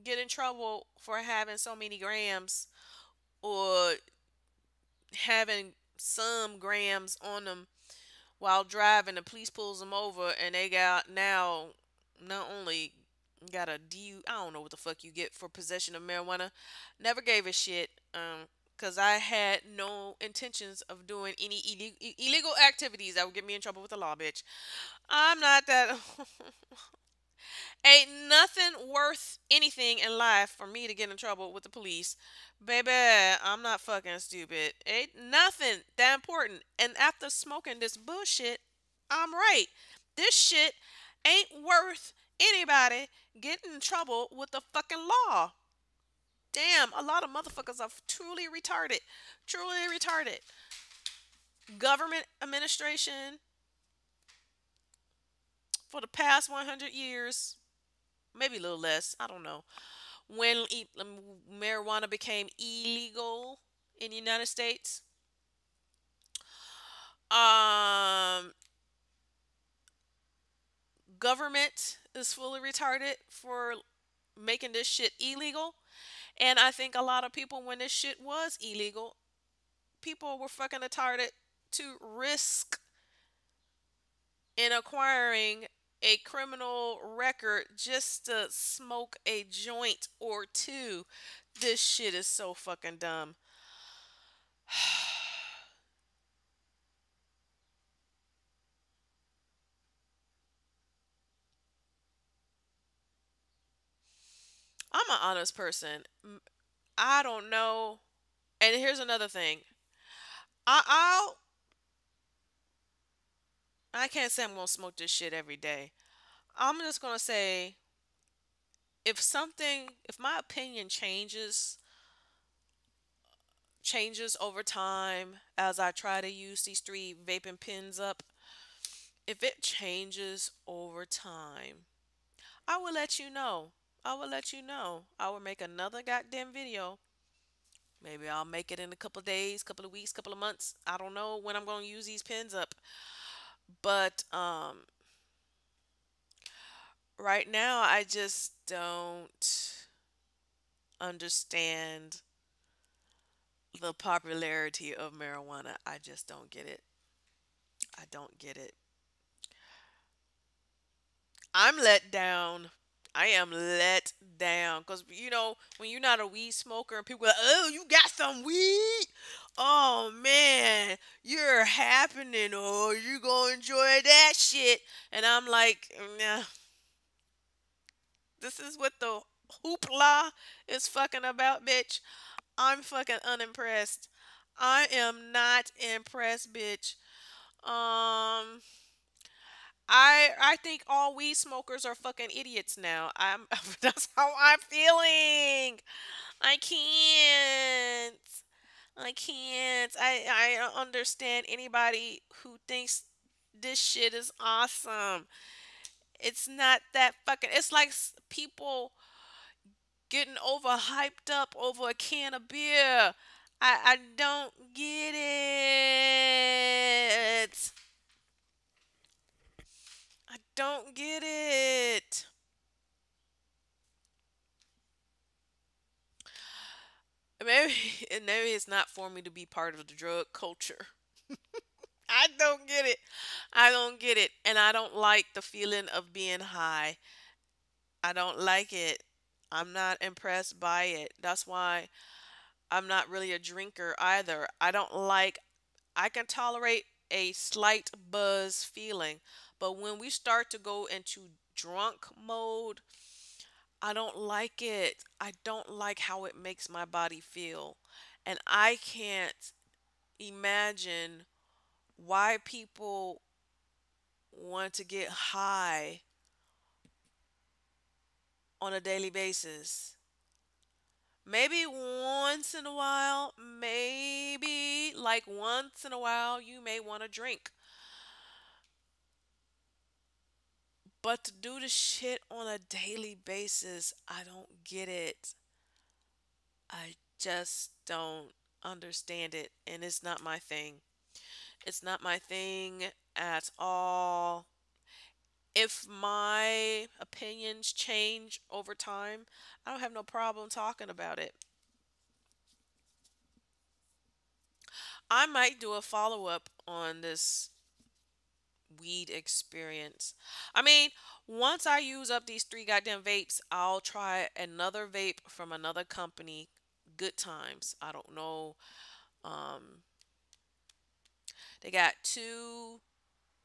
get in trouble for having so many grams or having some grams on them while driving. The police pulls them over and they got now not only got a DU, I don't know what the fuck you get for possession of marijuana. Never gave a shit. Because I had no intentions of doing any illegal activities that would get me in trouble with the law, bitch. I'm not that. Ain't nothing worth anything in life for me to get in trouble with the police. Baby, I'm not fucking stupid. Ain't nothing that important. And after smoking this bullshit, I'm right. This shit ain't worth anybody getting in trouble with the fucking law. Damn, a lot of motherfuckers are truly retarded. Truly retarded. Government administration for the past 100 years, maybe a little less, I don't know. When marijuana became illegal in the United States, um, government is fully retarded for making this shit illegal. And I think a lot of people, when this shit was illegal, people were fucking retarded to risk in acquiring a criminal record just to smoke a joint or two. This shit is so fucking dumb. I'm an honest person. I don't know. And here's another thing. I I can't say I'm gonna smoke this shit every day. I'm just gonna say if my opinion changes over time as I try to use these three vaping pens up, if it changes over time, I will let you know. I will let you know. I will make another goddamn video. Maybe I'll make it in a couple of days, couple of weeks, couple of months. I don't know when I'm going to use these pens up. But right now I just don't understand the popularity of marijuana. I just don't get it. I don't get it. I'm let down. I am let down because when you're not a weed smoker and people are like, oh, you got some weed. Oh man, you're happening. Oh, you gonna enjoy that shit. And I'm like, nah, this is what the hoopla is fucking about, bitch. I'm fucking unimpressed. I am not impressed, bitch. Um, I think all weed smokers are fucking idiots now. I'm that's how I'm feeling. I can't. I can't. I don't understand anybody who thinks this shit is awesome. It's not that fucking. It's like people getting overhyped up over a can of beer. I don't get it. I don't get it. Maybe maybe it's not for me to be part of the drug culture. I don't get it. I don't get it. And I don't like the feeling of being high. I don't like it. I'm not impressed by it. That's why I'm not really a drinker either. I don't like I can tolerate a slight buzz feeling. But when we start to go into drunk mode, I don't like it. I don't like how it makes my body feel. And I can't imagine why people want to get high on a daily basis. Maybe once in a while, maybe like once in a while, you may want to drink. But to do the shit on a daily basis, I don't get it. I just don't understand it. And it's not my thing. It's not my thing at all. If my opinions change over time, I don't have no problem talking about it. I might do a follow up on this weed experience. I mean, once I use up these three goddamn vapes, I'll try another vape from another company. Good times. I don't know. Um, they got two.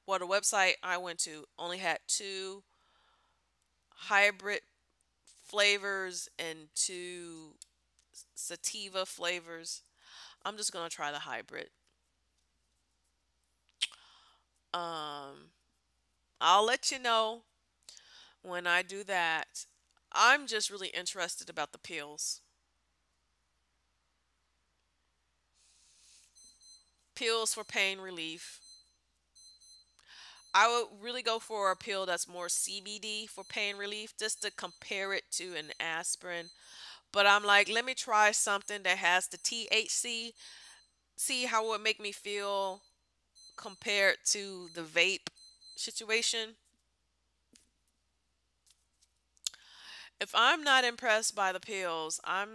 Well, the website I went to only had two hybrid flavors and two sativa flavors. I'm just gonna try the hybrid. Um, I'll let you know when I do that. I'm just really interested about the pills. Pills for pain relief. I would really go for a pill that's more CBD for pain relief just to compare it to an aspirin. But I'm like, let me try something that has the THC, see how it would make me feel compared to the vape situation. If I'm not impressed by the pills, I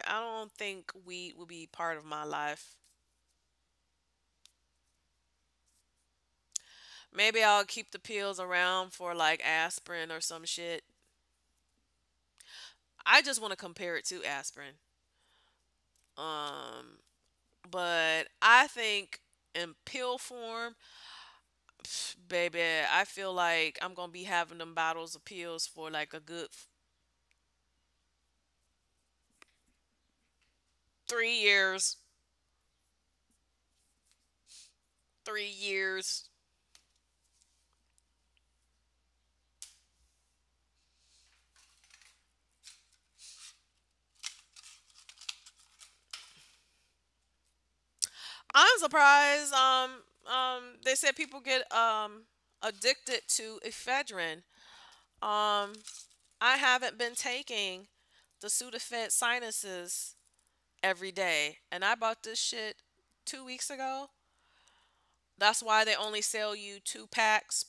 don't think weed will be part of my life. Maybe I'll keep the pills around for like aspirin or some shit. I just want to compare it to aspirin. Um, but I think in pill form, baby, I feel like I'm gonna be having them bottles of pills for like a good 3 years. 3 years. I'm surprised. They said people get addicted to ephedrine. Um, I haven't been taking the Sudafed sinuses every day, and I bought this shit 2 weeks ago. That's why they only sell you 2 packs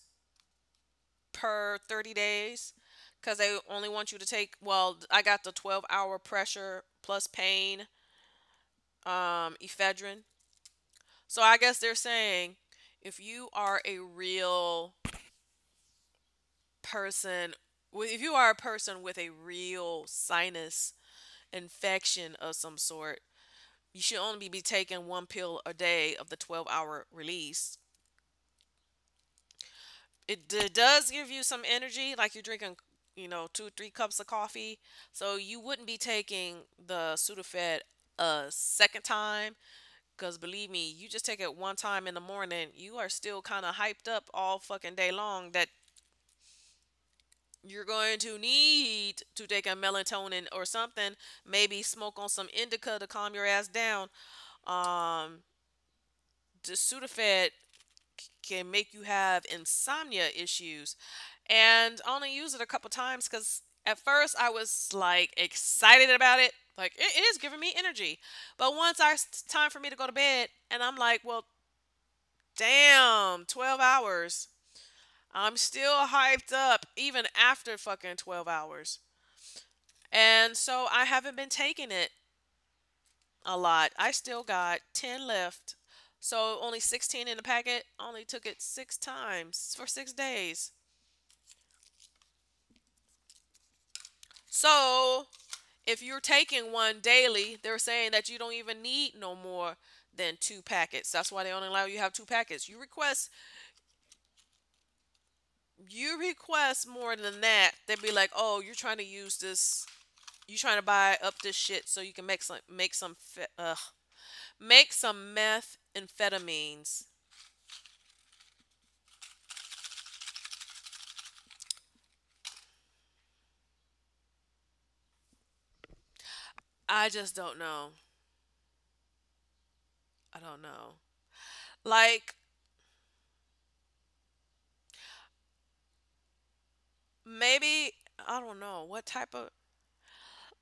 per 30 days because they only want you to take, well, I got the 12-hour pressure plus pain ephedrine. So I guess they're saying if you are a real person, if you are a person with a real sinus infection of some sort, you should only be taking one pill a day of the 12-hour release. It does give you some energy, like you're drinking, 2 or 3 cups of coffee. So you wouldn't be taking the Sudafed a second time. Because believe me, you just take it one time in the morning, you are still kind of hyped up all fucking day long that you're going to need to take a melatonin or something. Maybe smoke on some indica to calm your ass down. Um, the Sudafed can make you have insomnia issues. And I only use it a couple times because at first I was like excited about it. Like it is giving me energy. But once it's time for me to go to bed, and I'm like, well, damn, 12 hours. I'm still hyped up even after fucking 12 hours. And so I haven't been taking it a lot. I still got 10 left. So only 16 in the packet. Only took it 6 times for 6 days. So if you're taking one daily, they're saying that you don't even need no more than 2 packets. That's why they only allow you to have 2 packets. You request more than that, they'd be like, "Oh, you're trying to use this. You trying to buy up this shit so you can make some methamphetamines." I just don't know. I don't know. Like, maybe I don't know what type of,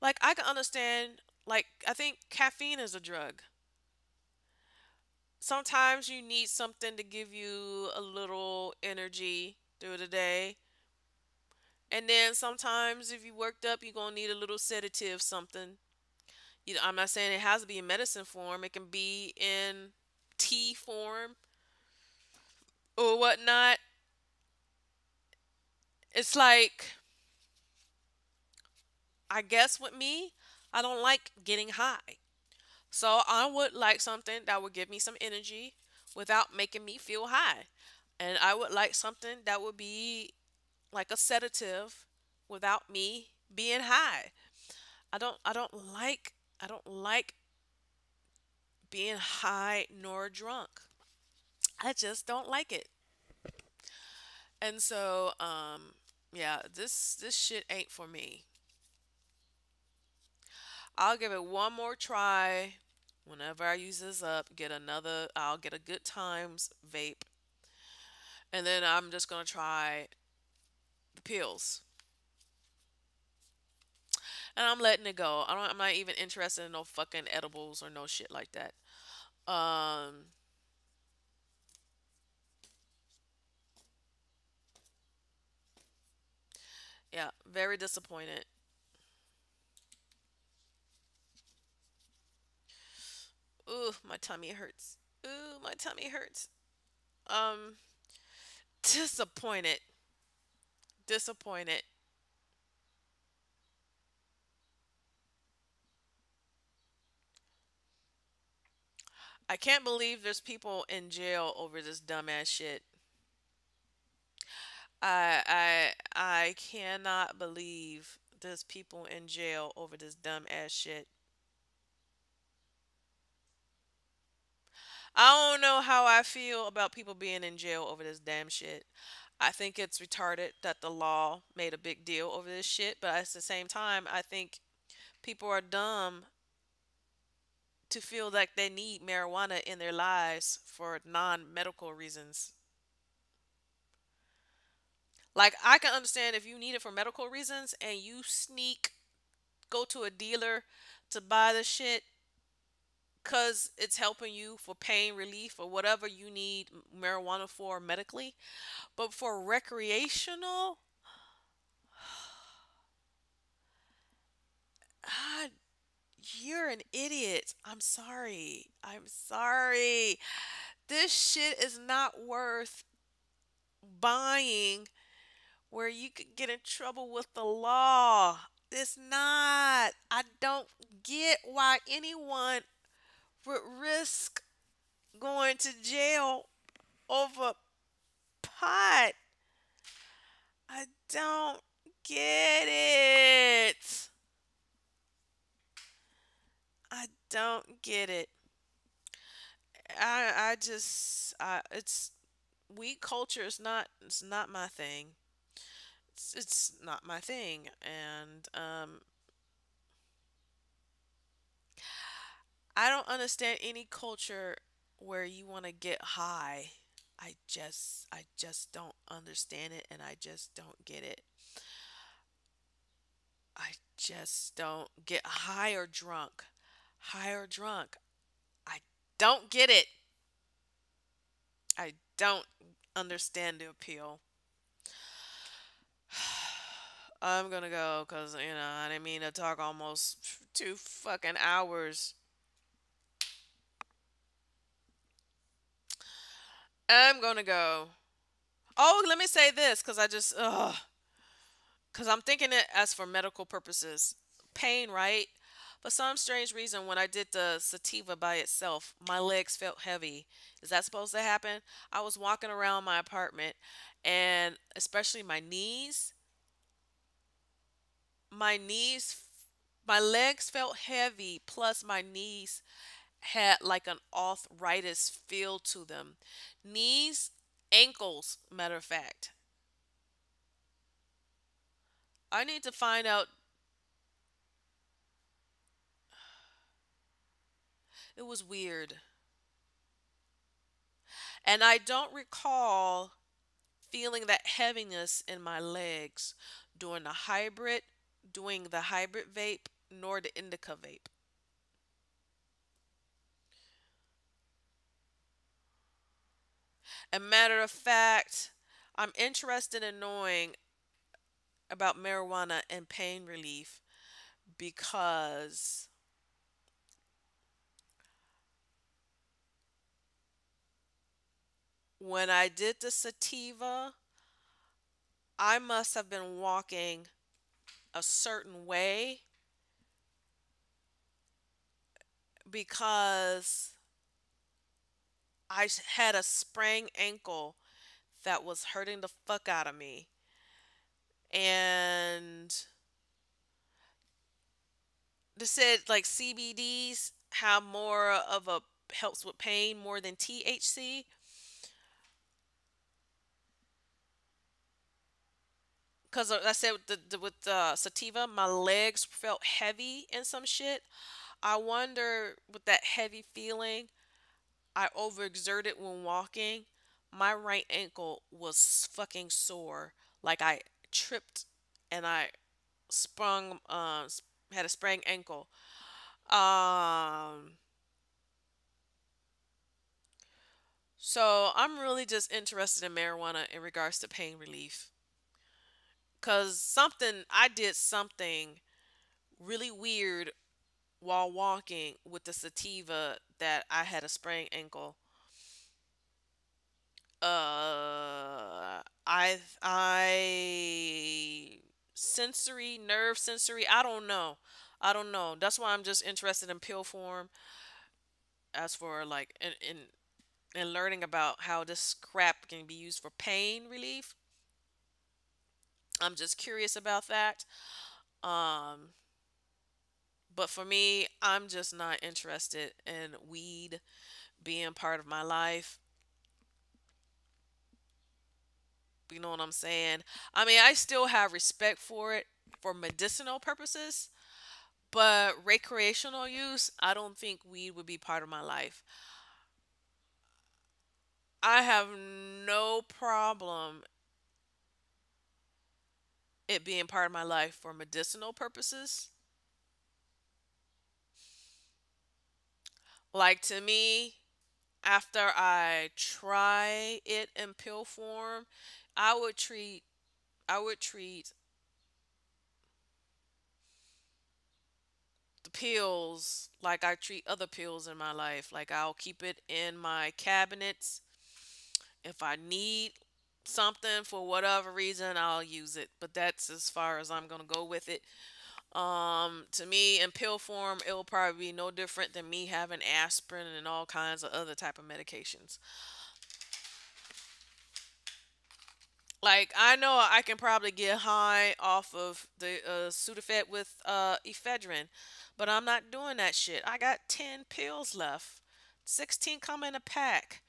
like, I can understand, like, I think caffeine is a drug. Sometimes you need something to give you a little energy through the day. And then sometimes if you worked up, you're gonna need a little sedative, something. I'm not saying it has to be in medicine form. It can be in tea form or whatnot. It's like, I guess with me, I don't like getting high. So I would like something that would give me some energy without making me feel high. And I would like something that would be like a sedative without me being high. I don't like being high nor drunk. I just don't like it. And so yeah, this shit ain't for me. I'll give it one more try. Whenever I use this up, I'll get a good times vape. And then I'm just gonna try the pills. And I'm letting it go. I'm not even interested in no fucking edibles or no shit like that. Um yeah, very disappointed. Ooh, my tummy hurts. Ooh, my tummy hurts. Um Disappointed. Disappointed. I can't believe there's people in jail over this dumbass shit. I cannot believe there's people in jail over this dumb ass shit. I don't know how I feel about people being in jail over this damn shit. I think it's retarded that the law made a big deal over this shit, but at the same time, I think people are dumb to feel like they need marijuana in their lives for non-medical reasons. Like, I can understand if you need it for medical reasons and you go to a dealer to buy the shit because it's helping you for pain relief or whatever you need marijuana for medically. But for recreational, ah, you're an idiot. I'm sorry. I'm sorry. This shit is not worth buying where you could get in trouble with the law. It's not. I don't get why anyone would risk going to jail over pot. I don't get it. I don't get it. I just it's weed culture is not my thing. It's not my thing, and I don't understand any culture where you want to get high. I just don't understand it, and I just don't get it. I just don't get high or drunk. High or drunk. I don't get it. I don't understand the appeal. I'm gonna go because, I didn't mean to talk almost 2 fucking hours. I'm gonna go. Oh, let me say this because because I'm thinking it as for medical purposes. Pain, right? For some strange reason, when I did the sativa by itself, my legs felt heavy. Is that supposed to happen? I was walking around my apartment, and especially my knees, my legs felt heavy, plus my knees had like an arthritis feel to them. Knees, ankles, matter of fact. I need to find out. It was weird. And I don't recall feeling that heaviness in my legs during the hybrid vape, nor the indica vape. A matter of fact, I'm interested in knowing about marijuana and pain relief because when I did the sativa, I must have been walking a certain way because had a sprained ankle that was hurting the fuck out of me. And they said like CBDs have more of a helps with pain more than THC. Because I said with the sativa, my legs felt heavy and some shit. I wonder with that heavy feeling, I overexerted when walking. My right ankle was fucking sore. Like I tripped and I sprung, had a sprained ankle. Um, so I'm really just interested in marijuana in regards to pain relief. Cause I did something really weird while walking with the sativa that I had a sprained ankle. I nerve sensory. I don't know. That's why I'm just interested in pill form. As for like in learning about how this crap can be used for pain relief, I'm just curious about that. Um, but for me, I'm just not interested in weed being part of my life. You know what I'm saying? I mean, I still have respect for it for medicinal purposes, but recreational use, I don't think weed would be part of my life. I have no problem it being part of my life for medicinal purposes. Like to me, after I try it in pill form, I would treat I would treat the pills like I treat other pills in my life. Like I'll keep it in my cabinets. If I need something for whatever reason, I'll use it. But that's as far as I'm gonna go with it. To me, in pill form, it'll probably be no different than me having aspirin and all kinds of other type of medications. Like I know I can probably get high off of the Sudafed with ephedrine, but I'm not doing that shit. I got 10 pills left. 16 come in a pack.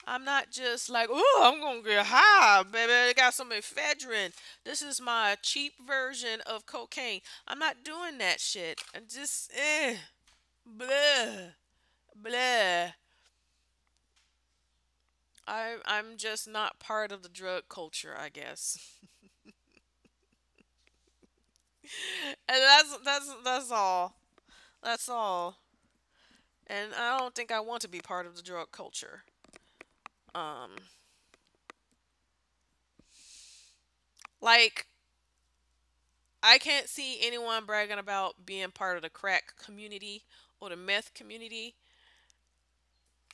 I'm not just like, oh, I'm gonna get high, baby. I got some ephedrine. This is my cheap version of cocaine. I'm not doing that shit. I just, blah, blah. I'm just not part of the drug culture, I guess. And that's all. That's all. And I don't think I want to be part of the drug culture. Um, like I can't see anyone bragging about being part of the crack community or the meth community.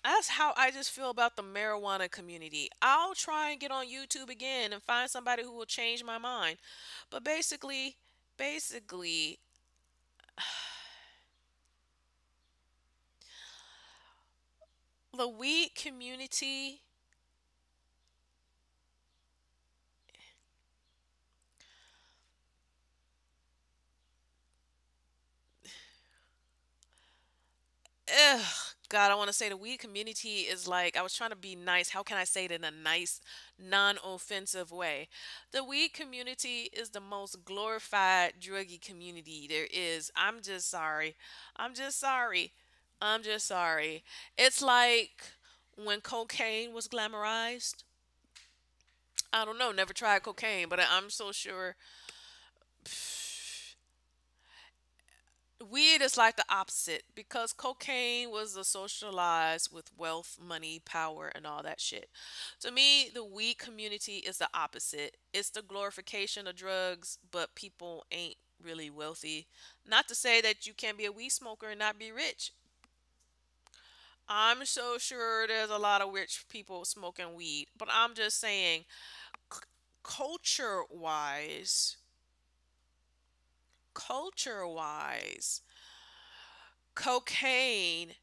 That's how I just feel about the marijuana community. I'll try and get on YouTube again and find somebody who will change my mind. But basically, The weed community, ugh, God, I want to say the weed community is like, I was trying to be nice. How can I say it in a nice, non offensive way? The weed community is the most glorified druggy community there is. I'm just sorry. I'm just sorry. I'm just sorry. It's like when cocaine was glamorized. I don't know, never tried cocaine, but I'm so sure weed is like the opposite because cocaine was a socialized with wealth, money, power, and all that shit. To me, the weed community is the opposite. It's the glorification of drugs, but people ain't really wealthy. Not to say that you can't be a weed smoker and not be rich. I'm so sure there's a lot of rich people smoking weed, but I'm just saying, c- culture wise, culture wise, cocaine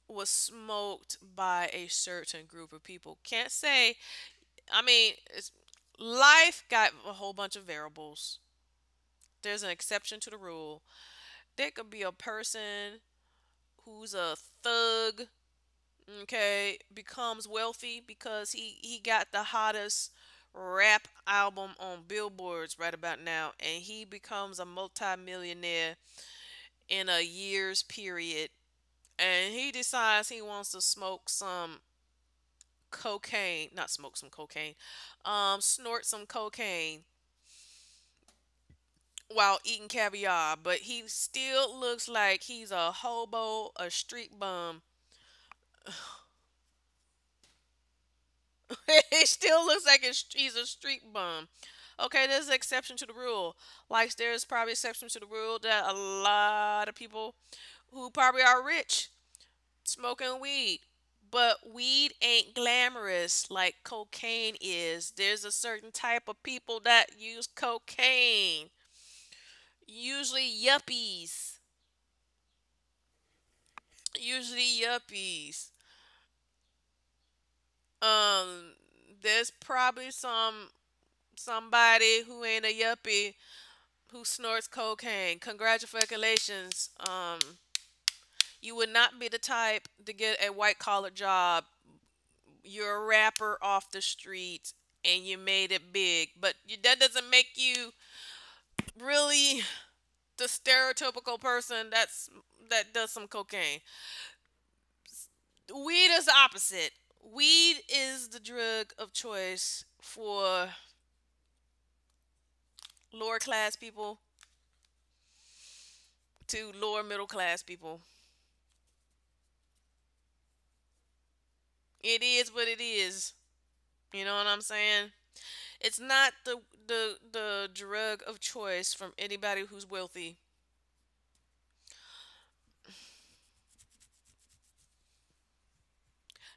was smoked by a certain group of people. Can't say, I mean, life got a whole bunch of variables. There's an exception to the rule. There could be a person who's a thug, okay, becomes wealthy because he got the hottest rap album on billboards right about now, and he becomes a multimillionaire in a year's period, and he decides he wants to smoke some cocaine, not smoke some cocaine, snort some cocaine while eating caviar, but he still looks like he's a hobo, a street bum. He still looks like he's a street bum. Okay, there's an exception to the rule. Like there's probably exception to the rule that a lot of people who probably are rich smoking weed. But weed ain't glamorous like cocaine is. There's a certain type of people that use cocaine. Usually yuppies. Usually yuppies. Um, there's probably somebody who ain't a yuppie who snorts cocaine. Congratulations. You would not be the type to get a white collar job. You're a rapper off the street and you made it big, but that doesn't make you really the stereotypical person that does some cocaine. Weed is the opposite. Weed is the drug of choice for lower class people to lower middle class people. It is what it is. You know what I'm saying? It's not the drug of choice from anybody who's wealthy.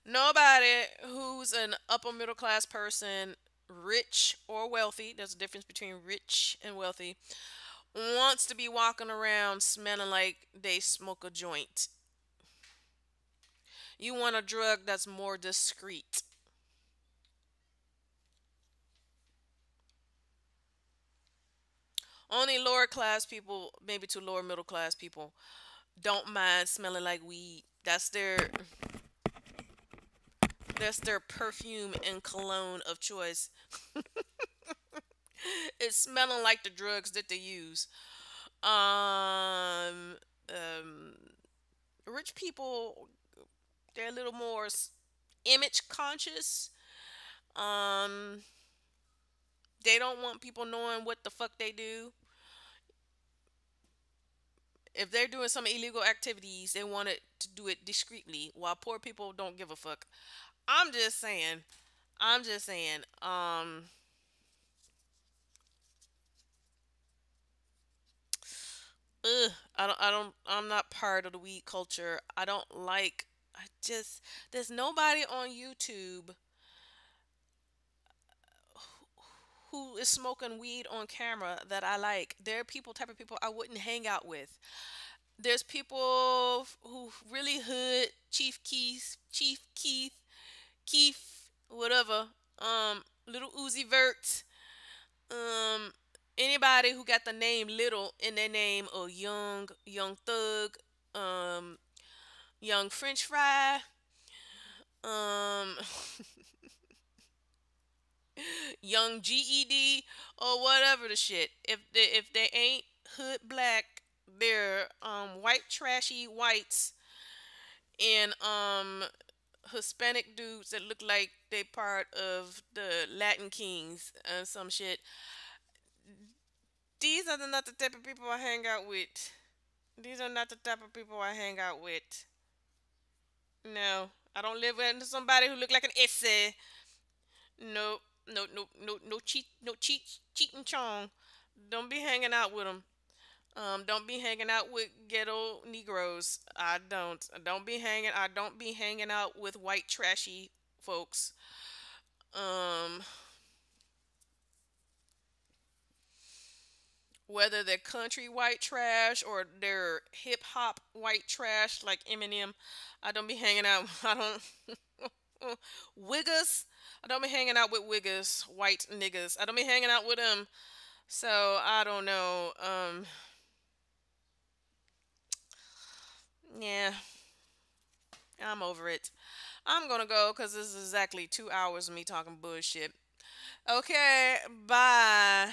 Nobody who's an upper middle class person, rich or wealthy, there's a difference between rich and wealthy, wants to be walking around smelling like they smoke a joint. You want a drug that's more discreet. Only lower class people, maybe to lower middle class people, don't mind smelling like weed. That's their perfume and cologne of choice. It's smelling like the drugs that they use. Um, um, Rich people, they're a little more image conscious. Um, they don't want people knowing what the fuck they do. If they're doing some illegal activities, they want it to do it discreetly, while poor people don't give a fuck. I'm just saying. I'm just saying. Ugh, I'm not part of the weed culture. I don't like. I just there's nobody on YouTube who is smoking weed on camera that I like. There are people, type of people I wouldn't hang out with. There's people who really hood, Chief Keith, whatever. Little Uzi Vert. Um, Anybody who got the name Little in their name, or Young Thug, um, Young French Fry, um, Young GED, or whatever the shit. If they ain't hood black, they're white trashy whites and Hispanic dudes that look like they part of the Latin Kings and some shit. These are not the type of people I hang out with. These are not the type of people I hang out with. No, I don't live with somebody who look like an essay. No, cheating chong. Don't be hanging out with them. Don't be hanging out with ghetto Negroes. I don't be hanging out with white trashy folks. Um, Whether they're country white trash or they're hip hop white trash like Eminem, I don't be hanging out. I don't wiggers. I don't be hanging out with wiggers, white niggas. I don't be hanging out with them. So I don't know. Yeah, I'm over it. I'm gonna go because this is exactly 2 hours of me talking bullshit. Okay, bye.